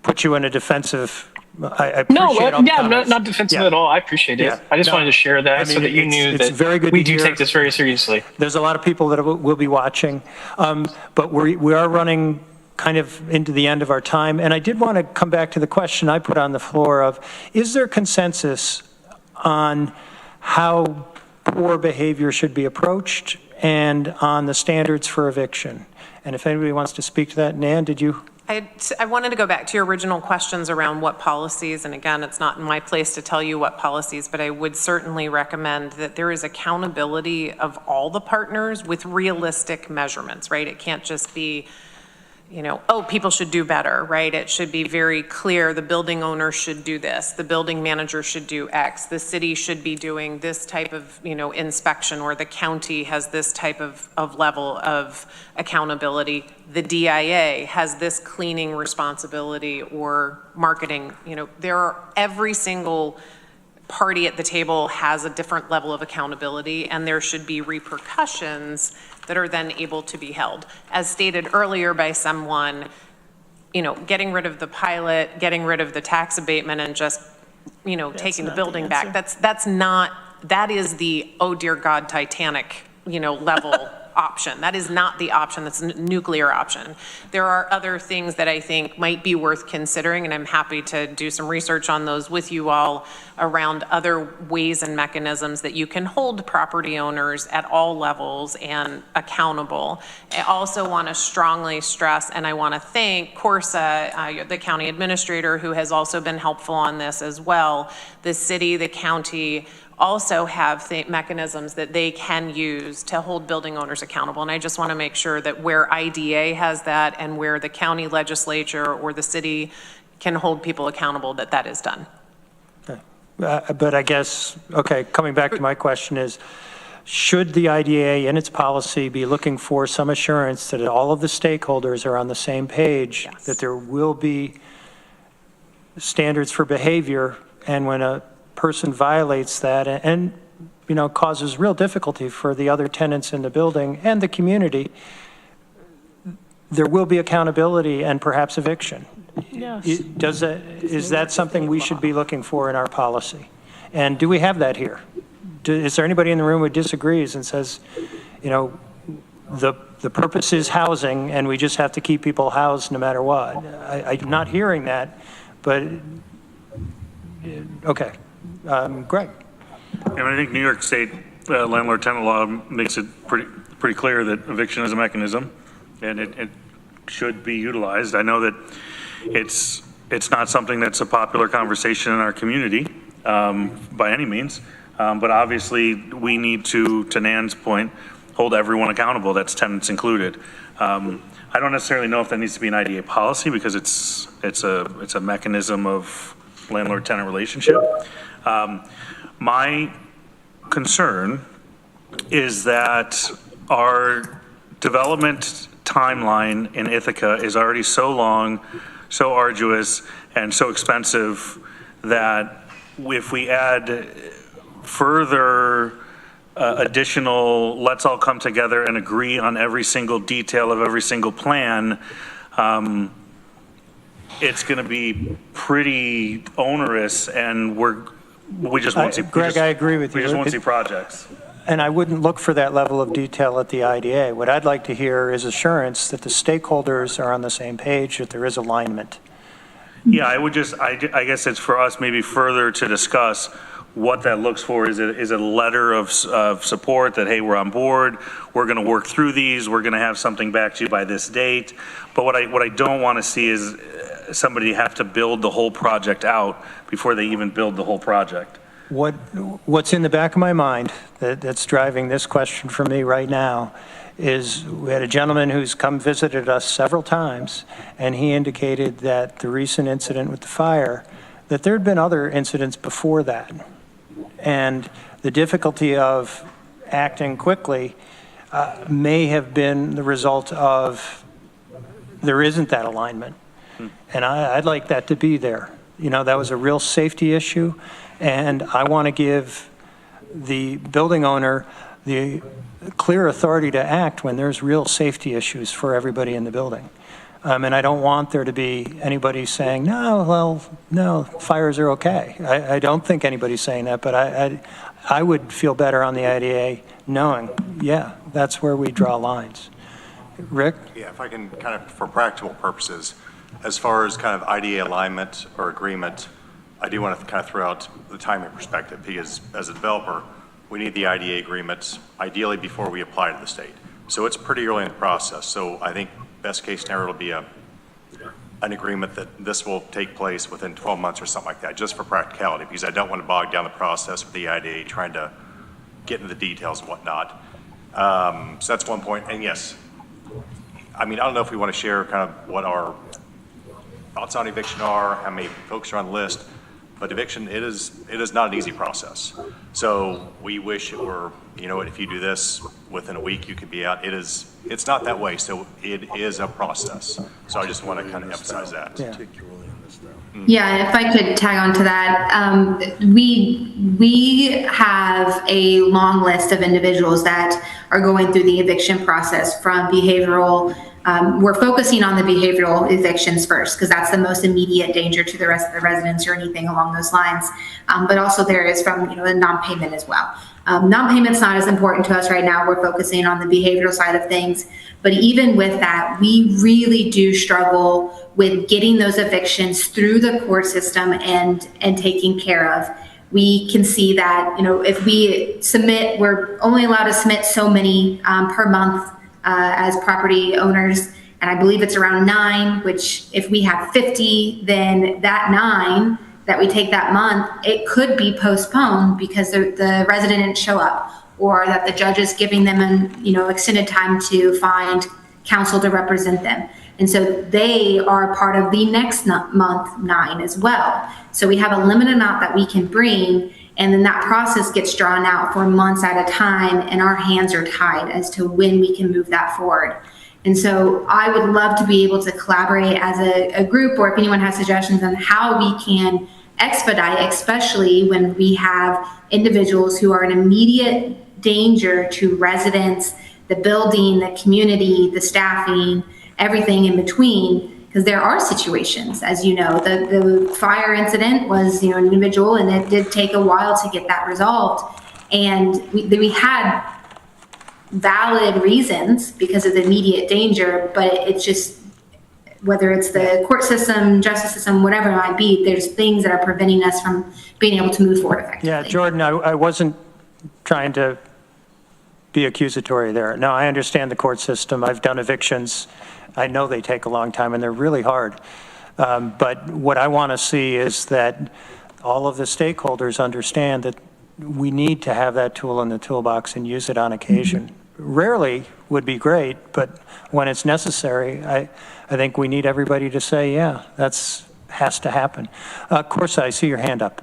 put you in a defensive. I appreciate all the comments. Not defensive at all. I appreciate it. I just wanted to share that so that you knew that very good we do take this very seriously. There's a lot of people that will be watching, but we are running kind of into the end of our time. And I did want to come back to the question I put on the floor of, is there consensus on how poor behavior should be approached and on the standards for eviction? And if anybody wants to speak to that, Nan, did you? I wanted to go back to your original questions around what policies, and again, it's not in my place to tell you what policies, but I would certainly recommend that there is accountability of all the partners with realistic measurements, right? It can't just be, oh, people should do better, right? It should be very clear. The building owner should do this. The building manager should do X. The city should be doing this type of, inspection, or the county has this type of level of accountability. The DIA has this cleaning responsibility or marketing. Every single party at the table has a different level of accountability, and there should be repercussions that are then able to be held. As stated earlier by someone, getting rid of the pilot, getting rid of the tax abatement, and just, taking the building back, that is the, oh dear God, Titanic, level option. That is not the option. That's a nuclear option. There are other things that I think might be worth considering, and I'm happy to do some research on those with you all around other ways and mechanisms that you can hold property owners at all levels and accountable. I also want to strongly stress, and I want to thank Corsa, the county administrator, who has also been helpful on this as well. The city, the county, also have mechanisms that they can use to hold building owners accountable. And I just want to make sure that where IDA has that and where the county legislature or the city can hold people accountable that that is done. But I guess, okay, coming back to my question is, should the IDA in its policy be looking for some assurance that all of the stakeholders are on the same page, that there will be standards for behavior, and when a person violates that and you know, causes real difficulty for the other tenants in the building and the community, there will be accountability and perhaps eviction. Yes. Is that something we should be looking for in our policy? And do we have that here? Is there anybody in the room who disagrees and says, you know, the purpose is housing and we just have to keep people housed no matter what? I'm not hearing that, but okay. Greg. And I think New York State landlord-tenant law makes it pretty clear that eviction is a mechanism, and it should be utilized. I know that it's not something that's a popular conversation in our community by any means, but obviously we need to Nan's point, hold everyone accountable. That's tenants included. I don't necessarily know if that needs to be an IDA policy because it's a mechanism of landlord-tenant relationship. My concern is that our development timeline in Ithaca is already so long, so arduous, and so expensive that if we add further additional, let's all come together and agree on every single detail of every single plan, it's going to be pretty onerous, and we just won't see. Greg, I agree with you. We just won't see projects. And I wouldn't look for that level of detail at the IDA. What I'd like to hear is assurance that the stakeholders are on the same page, that there is alignment. Yeah, I guess it's for us maybe further to discuss what that looks for. Is it a letter of support that, hey, we're on board, we're going to work through these, we're going to have something back to you by this date. But what I don't want to see is somebody have to build the whole project out before they even build the whole project. What's in the back of my mind that's driving this question for me right now is we had a gentleman who's come visited us several times, and he indicated that the recent incident with the fire, that there had been other incidents before that. And the difficulty of acting quickly may have been the result of there isn't that alignment. And I'd like that to be there. You know, that was a real safety issue, and I want to give the building owner the clear authority to act when there's real safety issues for everybody in the building. And I don't want there to be anybody saying, no, fires are okay. I don't think anybody's saying that, but I would feel better on the IDA knowing, yeah, that's where we draw lines. Rick? Yeah, if I can kind of, for practical purposes, as far as kind of IDA alignment or agreement, I do want to kind of throw out the timing perspective, because as a developer, we need the IDA agreements ideally before we apply to the state. So it's pretty early in the process. So I think best case scenario will be an agreement that this will take place within 12 months or something like that, just for practicality, because I don't want to bog down the process with the IDA trying to get into the details and whatnot. So that's one point. And yes, I mean, I don't know if we want to share kind of what our thoughts on eviction are, how many folks are on the list, but eviction, it is not an easy process. So we wish it were, you know, if you do this within a week, you could be out. It's not that way. So it is a process. So I just want to kind of emphasize that. Yeah. Yeah, if I could tag on to that, we have a long list of individuals that are going through the eviction process from behavioral. We're focusing on the behavioral evictions first because that's the most immediate danger to the rest of the residents or anything along those lines. But also there is from the non-payment as well. Non-payment's not as important to us right now. We're focusing on the behavioral side of things. But even with that, we really do struggle with getting those evictions through the court system and taken care of. We can see that, if we submit, we're only allowed to submit so many per month as property owners. And I believe it's around 9, which if we have 50, then that 9 that we take that month, it could be postponed because the resident didn't show up, or that the judge is giving them an extended time to find counsel to represent them. And so they are part of the next month 9 as well. So we have a limited amount that we can bring, and then that process gets drawn out for months at a time, and our hands are tied as to when we can move that forward. And so I would love to be able to collaborate as a group, or if anyone has suggestions on how we can expedite, especially when we have individuals who are in immediate danger to residents, the building, the community, the staffing, everything in between, because there are situations, as you know, the fire incident was, an individual, and it did take a while to get that resolved. And we had valid reasons because of the immediate danger, but it's just, whether it's the court system, justice system, whatever it might be, there's things that are preventing us from being able to move forward effectively. Yeah, Jordan, I wasn't trying to be accusatory there. No, I understand the court system. I've done evictions. I know they take a long time and they're really hard. But what I want to see is that all of the stakeholders understand that we need to have that tool in the toolbox and use it on occasion. Rarely would be great, but when it's necessary, I think we need everybody to say, yeah, has to happen. Corsa, I see your hand up.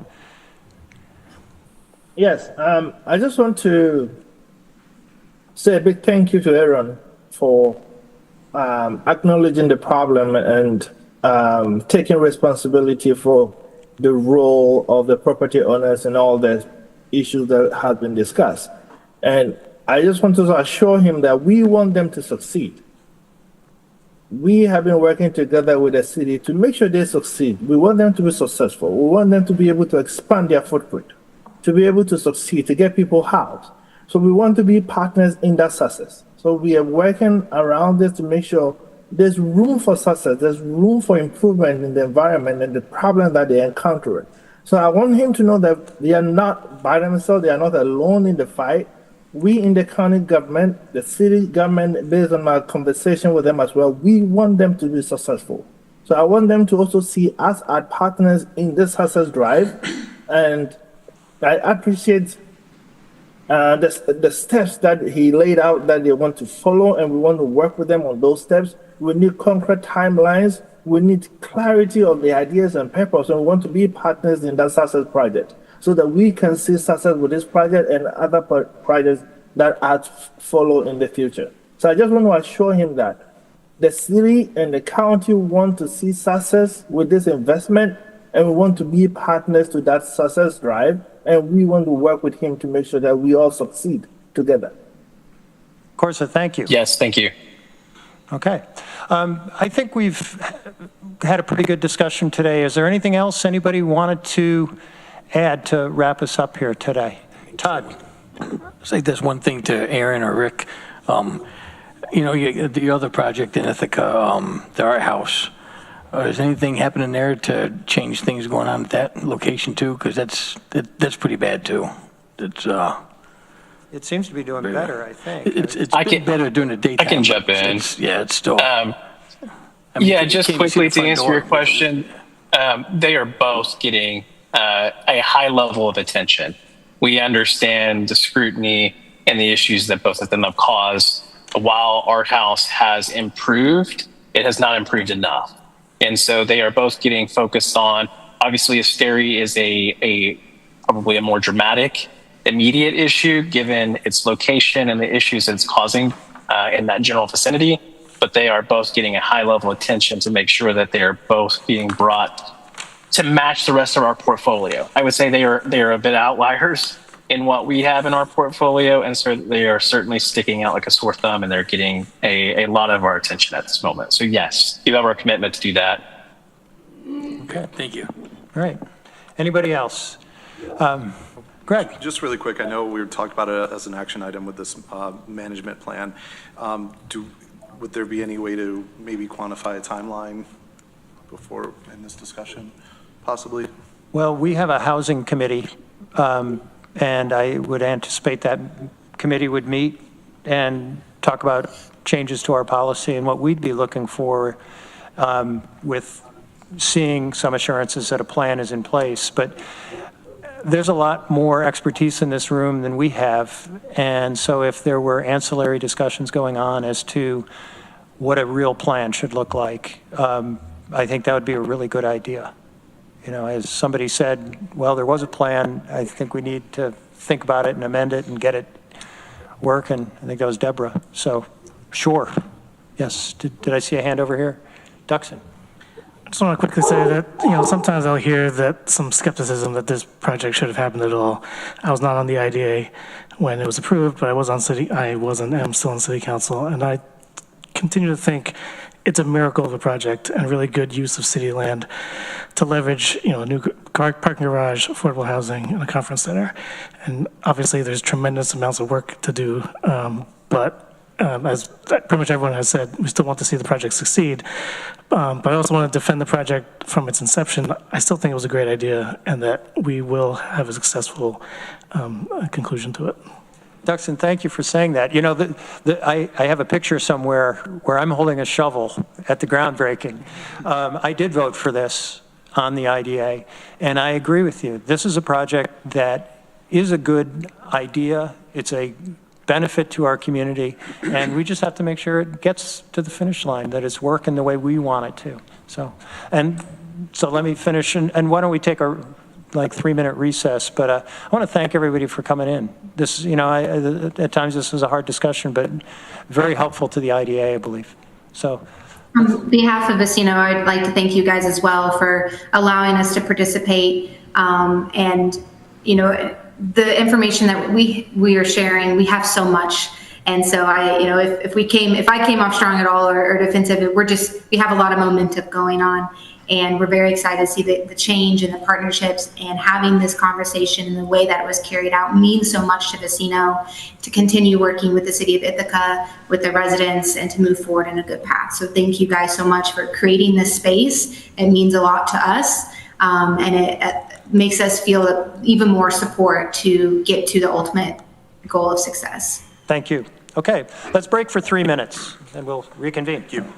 Yes, I just want to say a big thank you to Aaron for acknowledging the problem and taking responsibility for the role of the property owners and all the issues that have been discussed. And I just want to assure him that we want them to succeed. We have been working together with the city to make sure they succeed. We want them to be successful. We want them to be able to expand their footprint, to be able to succeed, to get people housed. So we want to be partners in that success. So we are working around this to make sure there's room for success, there's room for improvement in the environment and the problem that they're encountering. So I want him to know that they are not by themselves, they are not alone in the fight. We in the county government, the city government, based on my conversation with them as well, we want them to be successful. So I want them to also see us as partners in this success drive. And I appreciate the steps that he laid out that they want to follow, and we want to work with them on those steps. We need concrete timelines. We need clarity of the ideas and purpose, and we want to be partners in that success project so that we can see success with this project and other projects that are to follow in the future. So I just want to assure him that the city and the county want to see success with this investment, and we want to be partners to that success drive, and we want to work with him to make sure that we all succeed together. Corsa, thank you. Yes, thank you. Okay. I think we've had a pretty good discussion today. Is there anything else anybody wanted to add to wrap us up here today? Todd. Say there's one thing to Aaron or Rick. The other project in Ithaca, the art house. Is anything happening there to change things going on at that location too? Because that's pretty bad too. It seems to be doing better, I think. It's been better during the daytime. I can jump in. It's still. Just quickly to answer your question, they are both getting a high level of attention. We understand the scrutiny and the issues that both of them have caused. While Art House has improved, it has not improved enough. And so they are both getting focused on, obviously Asteri is probably a more dramatic, immediate issue given its location and the issues it's causing in that general vicinity. But they are both getting a high level of attention to make sure that they are both being brought to match the rest of our portfolio. I would say they are a bit outliers in what we have in our portfolio, and so they are certainly sticking out like a sore thumb, and they're getting a lot of our attention at this moment. So yes, you have our commitment to do that. Okay, thank you. All right. Anybody else? Greg. Just really quick, I know we talked about it as an action item with this management plan. Would there be any way to maybe quantify a timeline before in this discussion, possibly? Well, we have a housing committee, and I would anticipate that committee would meet and talk about changes to our policy and what we'd be looking for with seeing some assurances that a plan is in place. But there's a lot more expertise in this room than we have. And so if there were ancillary discussions going on as to what a real plan should look like, I think that would be a really good idea. You know, as somebody said, well, there was a plan. I think we need to think about it and amend it and get it working. I think that was Deborah. So, sure. Yes. Did I see a hand over here? Duxon. I just want to quickly say that, sometimes I'll hear that some skepticism that this project should have happened at all. I was not on the IDA when it was approved, but I was and am still on city council, and I continue to think it's a miracle of a project and really good use of city land to leverage, a new parking garage, affordable housing, and a conference center. And obviously, there's tremendous amounts of work to do, but as pretty much everyone has said, we still want to see the project succeed. But I also want to defend the project from its inception. I still think it was a great idea and that we will have a successful conclusion to it. Duxon, thank you for saying that. You know, I have a picture somewhere where I'm holding a shovel at the groundbreaking. I did vote for this on the IDA, and I agree with you. This is a project that is a good idea. It's a benefit to our community, and we just have to make sure it gets to the finish line, that it's working the way we want it to. So let me finish, and why don't we take a 3-minute recess, but I want to thank everybody for coming in. This, at times this was a hard discussion, but very helpful to the IDA, I believe. So. On behalf of Vecino, I'd like to thank you guys as well for allowing us to participate, and, the information that we are sharing, we have so much. And so if I came off strong at all or defensive, we have a lot of momentum going on. And we're very excited to see the change and the partnerships, and having this conversation in the way that it was carried out means so much to Vecino to continue working with the city of Ithaca, with the residents, and to move forward in a good path. So thank you guys so much for creating this space. It means a lot to us, and it makes us feel even more support to get to the ultimate goal of success. Thank you. Okay, let's break for 3 minutes and we'll reconvene. Thank you.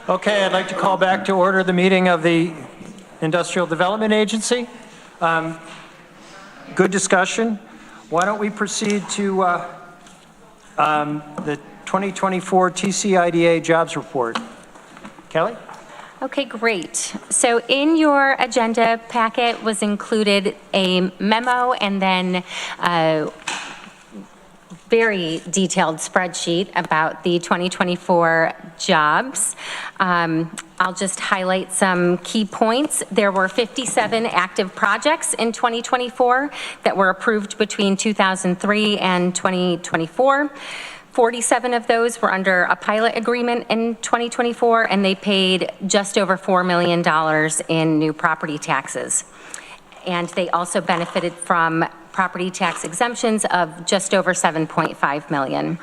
Okay, I'd like to call back to order the meeting of the Industrial Development Agency. Good discussion. Why don't we proceed to the 2024 TCIDA jobs report. Kelly? Okay, great. So in your agenda packet was included a memo and then a very detailed spreadsheet about the 2024 jobs. I'll just highlight some key points. There were 57 active projects in 2024 that were approved between 2003 and 2024. 47 of those were under a pilot agreement in 2024, and they paid just over $4 million in new property taxes. And they also benefited from property tax exemptions of just over $7.5 million.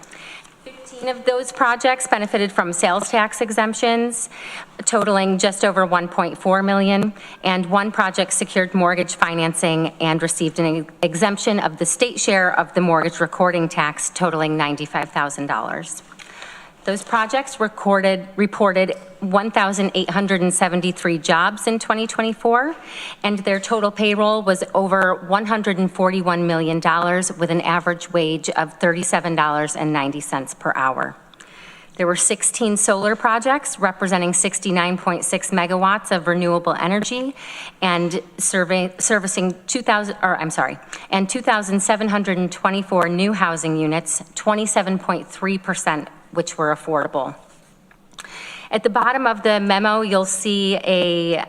15 of those projects benefited from sales tax exemptions, totaling just over $1.4 million, and one project secured mortgage financing and received an exemption of the state share of the mortgage recording tax, totaling $95,000. Those projects reported 1,873 jobs in 2024, and their total payroll was over $141 million with an average wage of $37.90 per hour. There were 16 solar projects representing 69.6 megawatts of renewable energy and servicing 2,724 new housing units, 27.3%, which were affordable. At the bottom of the memo, you'll see a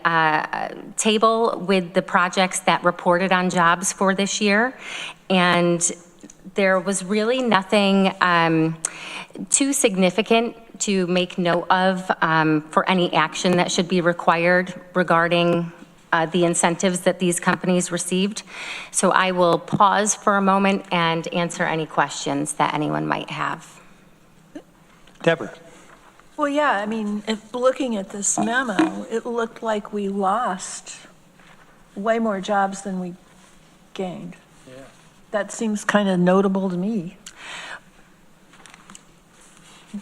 table with the projects that reported on jobs for this year. And there was really nothing too significant to make note of for any action that should be required regarding the incentives that these companies received. So I will pause for a moment and answer any questions that anyone might have. Deborah? Well, yeah, I mean, looking at this memo, it looked like we lost way more jobs than we gained. Yeah. That seems kind of notable to me.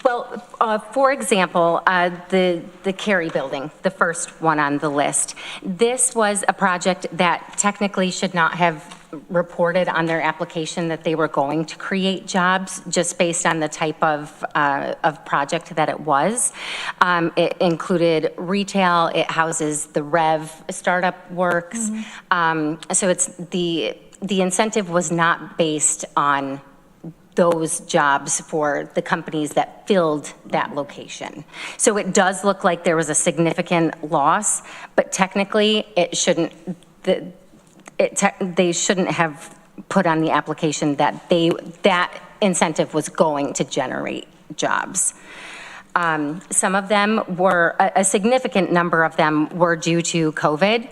Well, for example, the Cary building, the first one on the list, this was a project that technically should not have reported on their application that they were going to create jobs just based on the type of project that it was. It included retail, it houses the Rev startup works. Mm-hmm. So it's the incentive was not based on those jobs for the companies that filled that location. So it does look like there was a significant loss, but technically it shouldn't, they shouldn't have put on the application that that incentive was going to generate jobs. Some of them were, a significant number of them were due to COVID.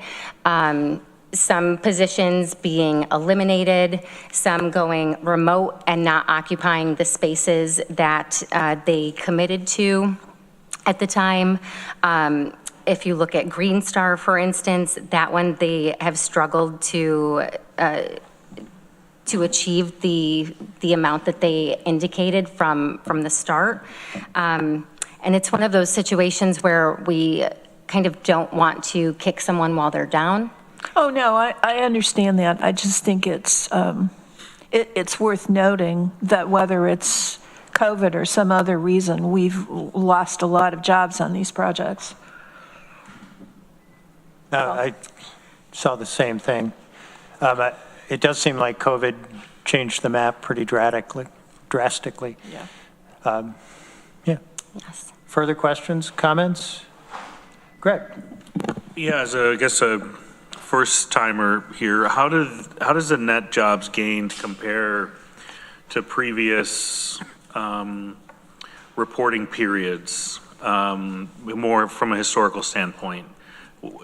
Some positions being eliminated, some going remote and not occupying the spaces that they committed to at the time. If you look at Green Star, for instance, that one, they have struggled to achieve the amount that they indicated from the start. And it's one of those situations where we kind of don't want to kick someone while they're down. Oh, no, I understand that. I just think it's worth noting that whether it's COVID or some other reason, we've lost a lot of jobs on these projects. I saw the same thing. It does seem like COVID changed the map pretty drastically. Yeah. Yeah. Yes. Further questions, comments? Greg? Yeah, as I guess a first timer here, how does the net jobs gained compare to previous reporting periods, more from a historical standpoint?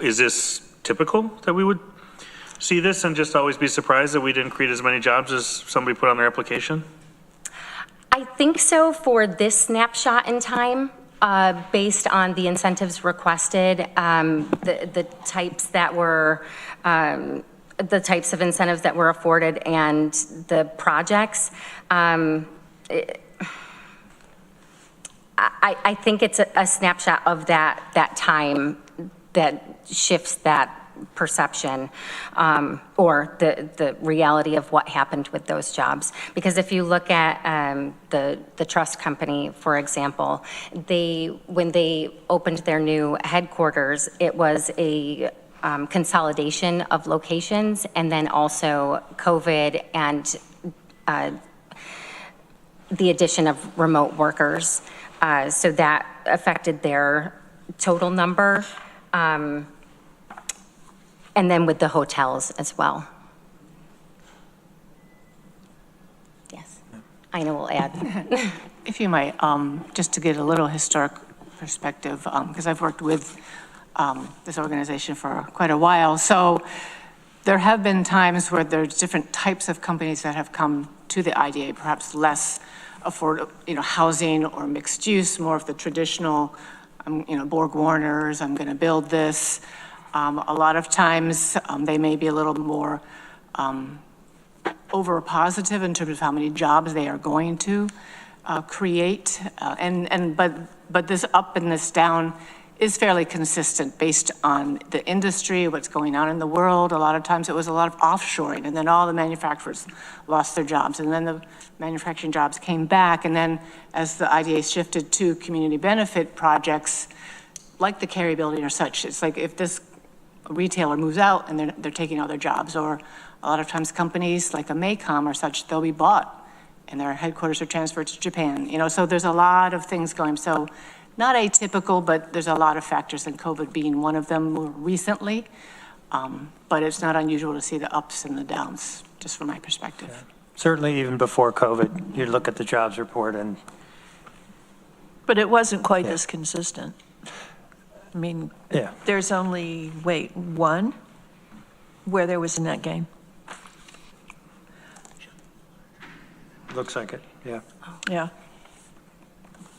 Is this typical that we would see this and just always be surprised that we didn't create as many jobs as somebody put on their application? I think so for this snapshot in time. Based on the incentives requested, the types that were, the types of incentives that were afforded and the projects. I think it's a snapshot of that time that shifts that perception, or the reality of what happened with those jobs. Because if you look at the trust company, for example, when they opened their new headquarters, it was a consolidation of locations, and then also COVID and the addition of remote workers. So that affected their total number. And then with the hotels as well. Yes, Ina will add. If you might, just to get a little historic perspective, because I've worked with this organization for quite a while. So there have been times where there's different types of companies that have come to the IDA, perhaps less affordable, housing or mixed use, more of the traditional, Borg Warners, I'm going to build this. A lot of times they may be a little more over positive in terms of how many jobs they are going to create. But this up and this down is fairly consistent based on the industry, what's going on in the world. A lot of times it was a lot of offshoring, and then all the manufacturers lost their jobs, and then the manufacturing jobs came back. And then as the IDA shifted to community benefit projects, like the Cary building or such, it's like if this retailer moves out and they're taking all their jobs, or a lot of times companies like a Maycom or such, they'll be bought and their headquarters are transferred to Japan. So there's a lot of things going. So not atypical, but there's a lot of factors, and COVID being one of them more recently. But it's not unusual to see the ups and the downs, just from my perspective. Yeah. Certainly even before COVID, you look at the jobs report and. But it wasn't quite this consistent. I mean, yeah. There's only, one where there was a net gain. Looks like it, yeah. Yeah.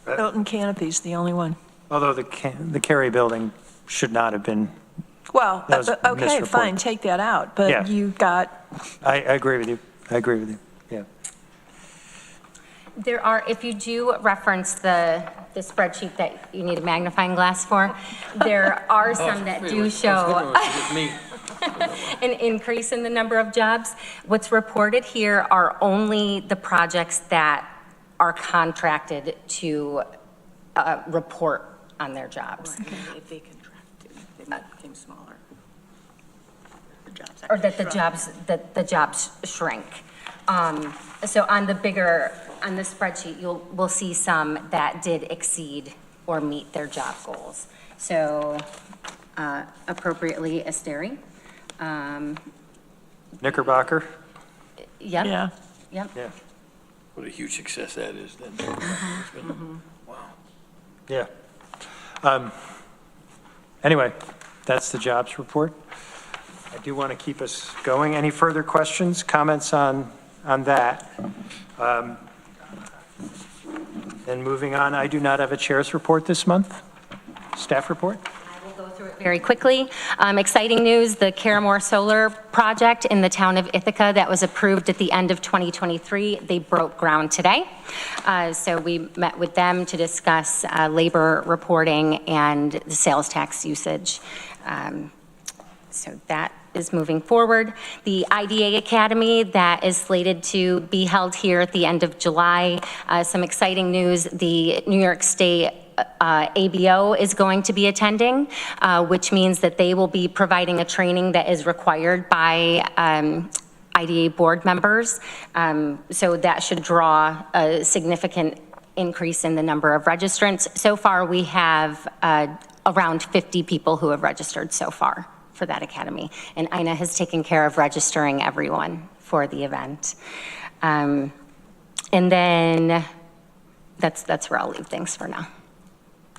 Hilton Canopy's the only one. Although the Cary building should not have been. Well, okay, misreport. fine, take that out, but Yeah. you got. I agree with you. Yeah. There are, if you do reference the spreadsheet that you need a magnifying glass for, there are some that do show an increase in the number of jobs. What's reported here are only the projects that are contracted to report on their jobs. Okay. If they contracted, they became smaller. Or that the jobs shrink. So on the spreadsheet, we'll see some that did exceed or meet their job goals. So appropriately, Esteri. Knickerbocker. Yep. Yeah. Yep. Yeah. What a huge success that is then. Wow. Yeah. Anyway, that's the jobs report. I do want to keep us going. Any further questions, comments on that? Then moving on, I do not have a chair's report this month. Staff report? Very quickly, exciting news, the Caramore Solar Project in the town of Ithaca that was approved at the end of 2023, they broke ground today. So we met with them to discuss labor reporting and the sales tax usage. So that is moving forward. The IDA Academy that is slated to be held here at the end of July. Some exciting news, the New York State ABO is going to be attending, which means that they will be providing a training that is required by IDA board members. So that should draw a significant increase in the number of registrants. So far, we have around 50 people who have registered so far for that academy. And Ina has taken care of registering everyone for the event. And then that's where I'll leave things for now.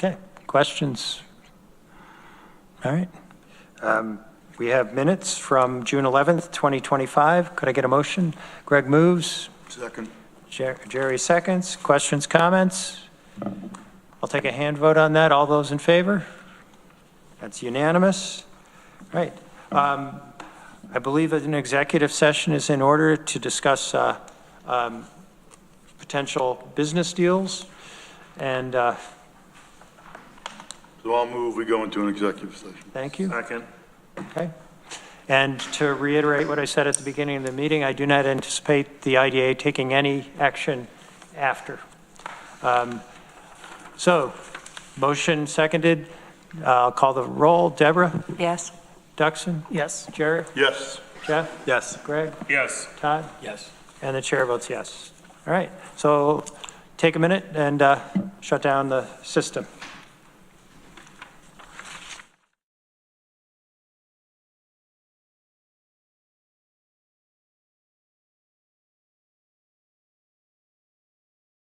Okay, questions? All right. We have minutes from June 11th, 2025. Could I get a motion? Greg moves. Second. Jerry seconds. Questions, comments? I'll take a hand vote on that. All those in favor? That's unanimous. Right. I believe that an executive session is in order to discuss potential business deals. And So I'll move, we go into an executive session. thank you. Second. Okay. And to reiterate what I said at the beginning of the meeting, I do not anticipate the IDA taking any action after. So, motion seconded. I'll call the roll. Deborah? Yes. Duxon? Yes. Jerry? Yes. Jeff? Yes. Greg? Yes. Todd? Yes. And the chair votes yes. All right, so take a minute and shut down the system.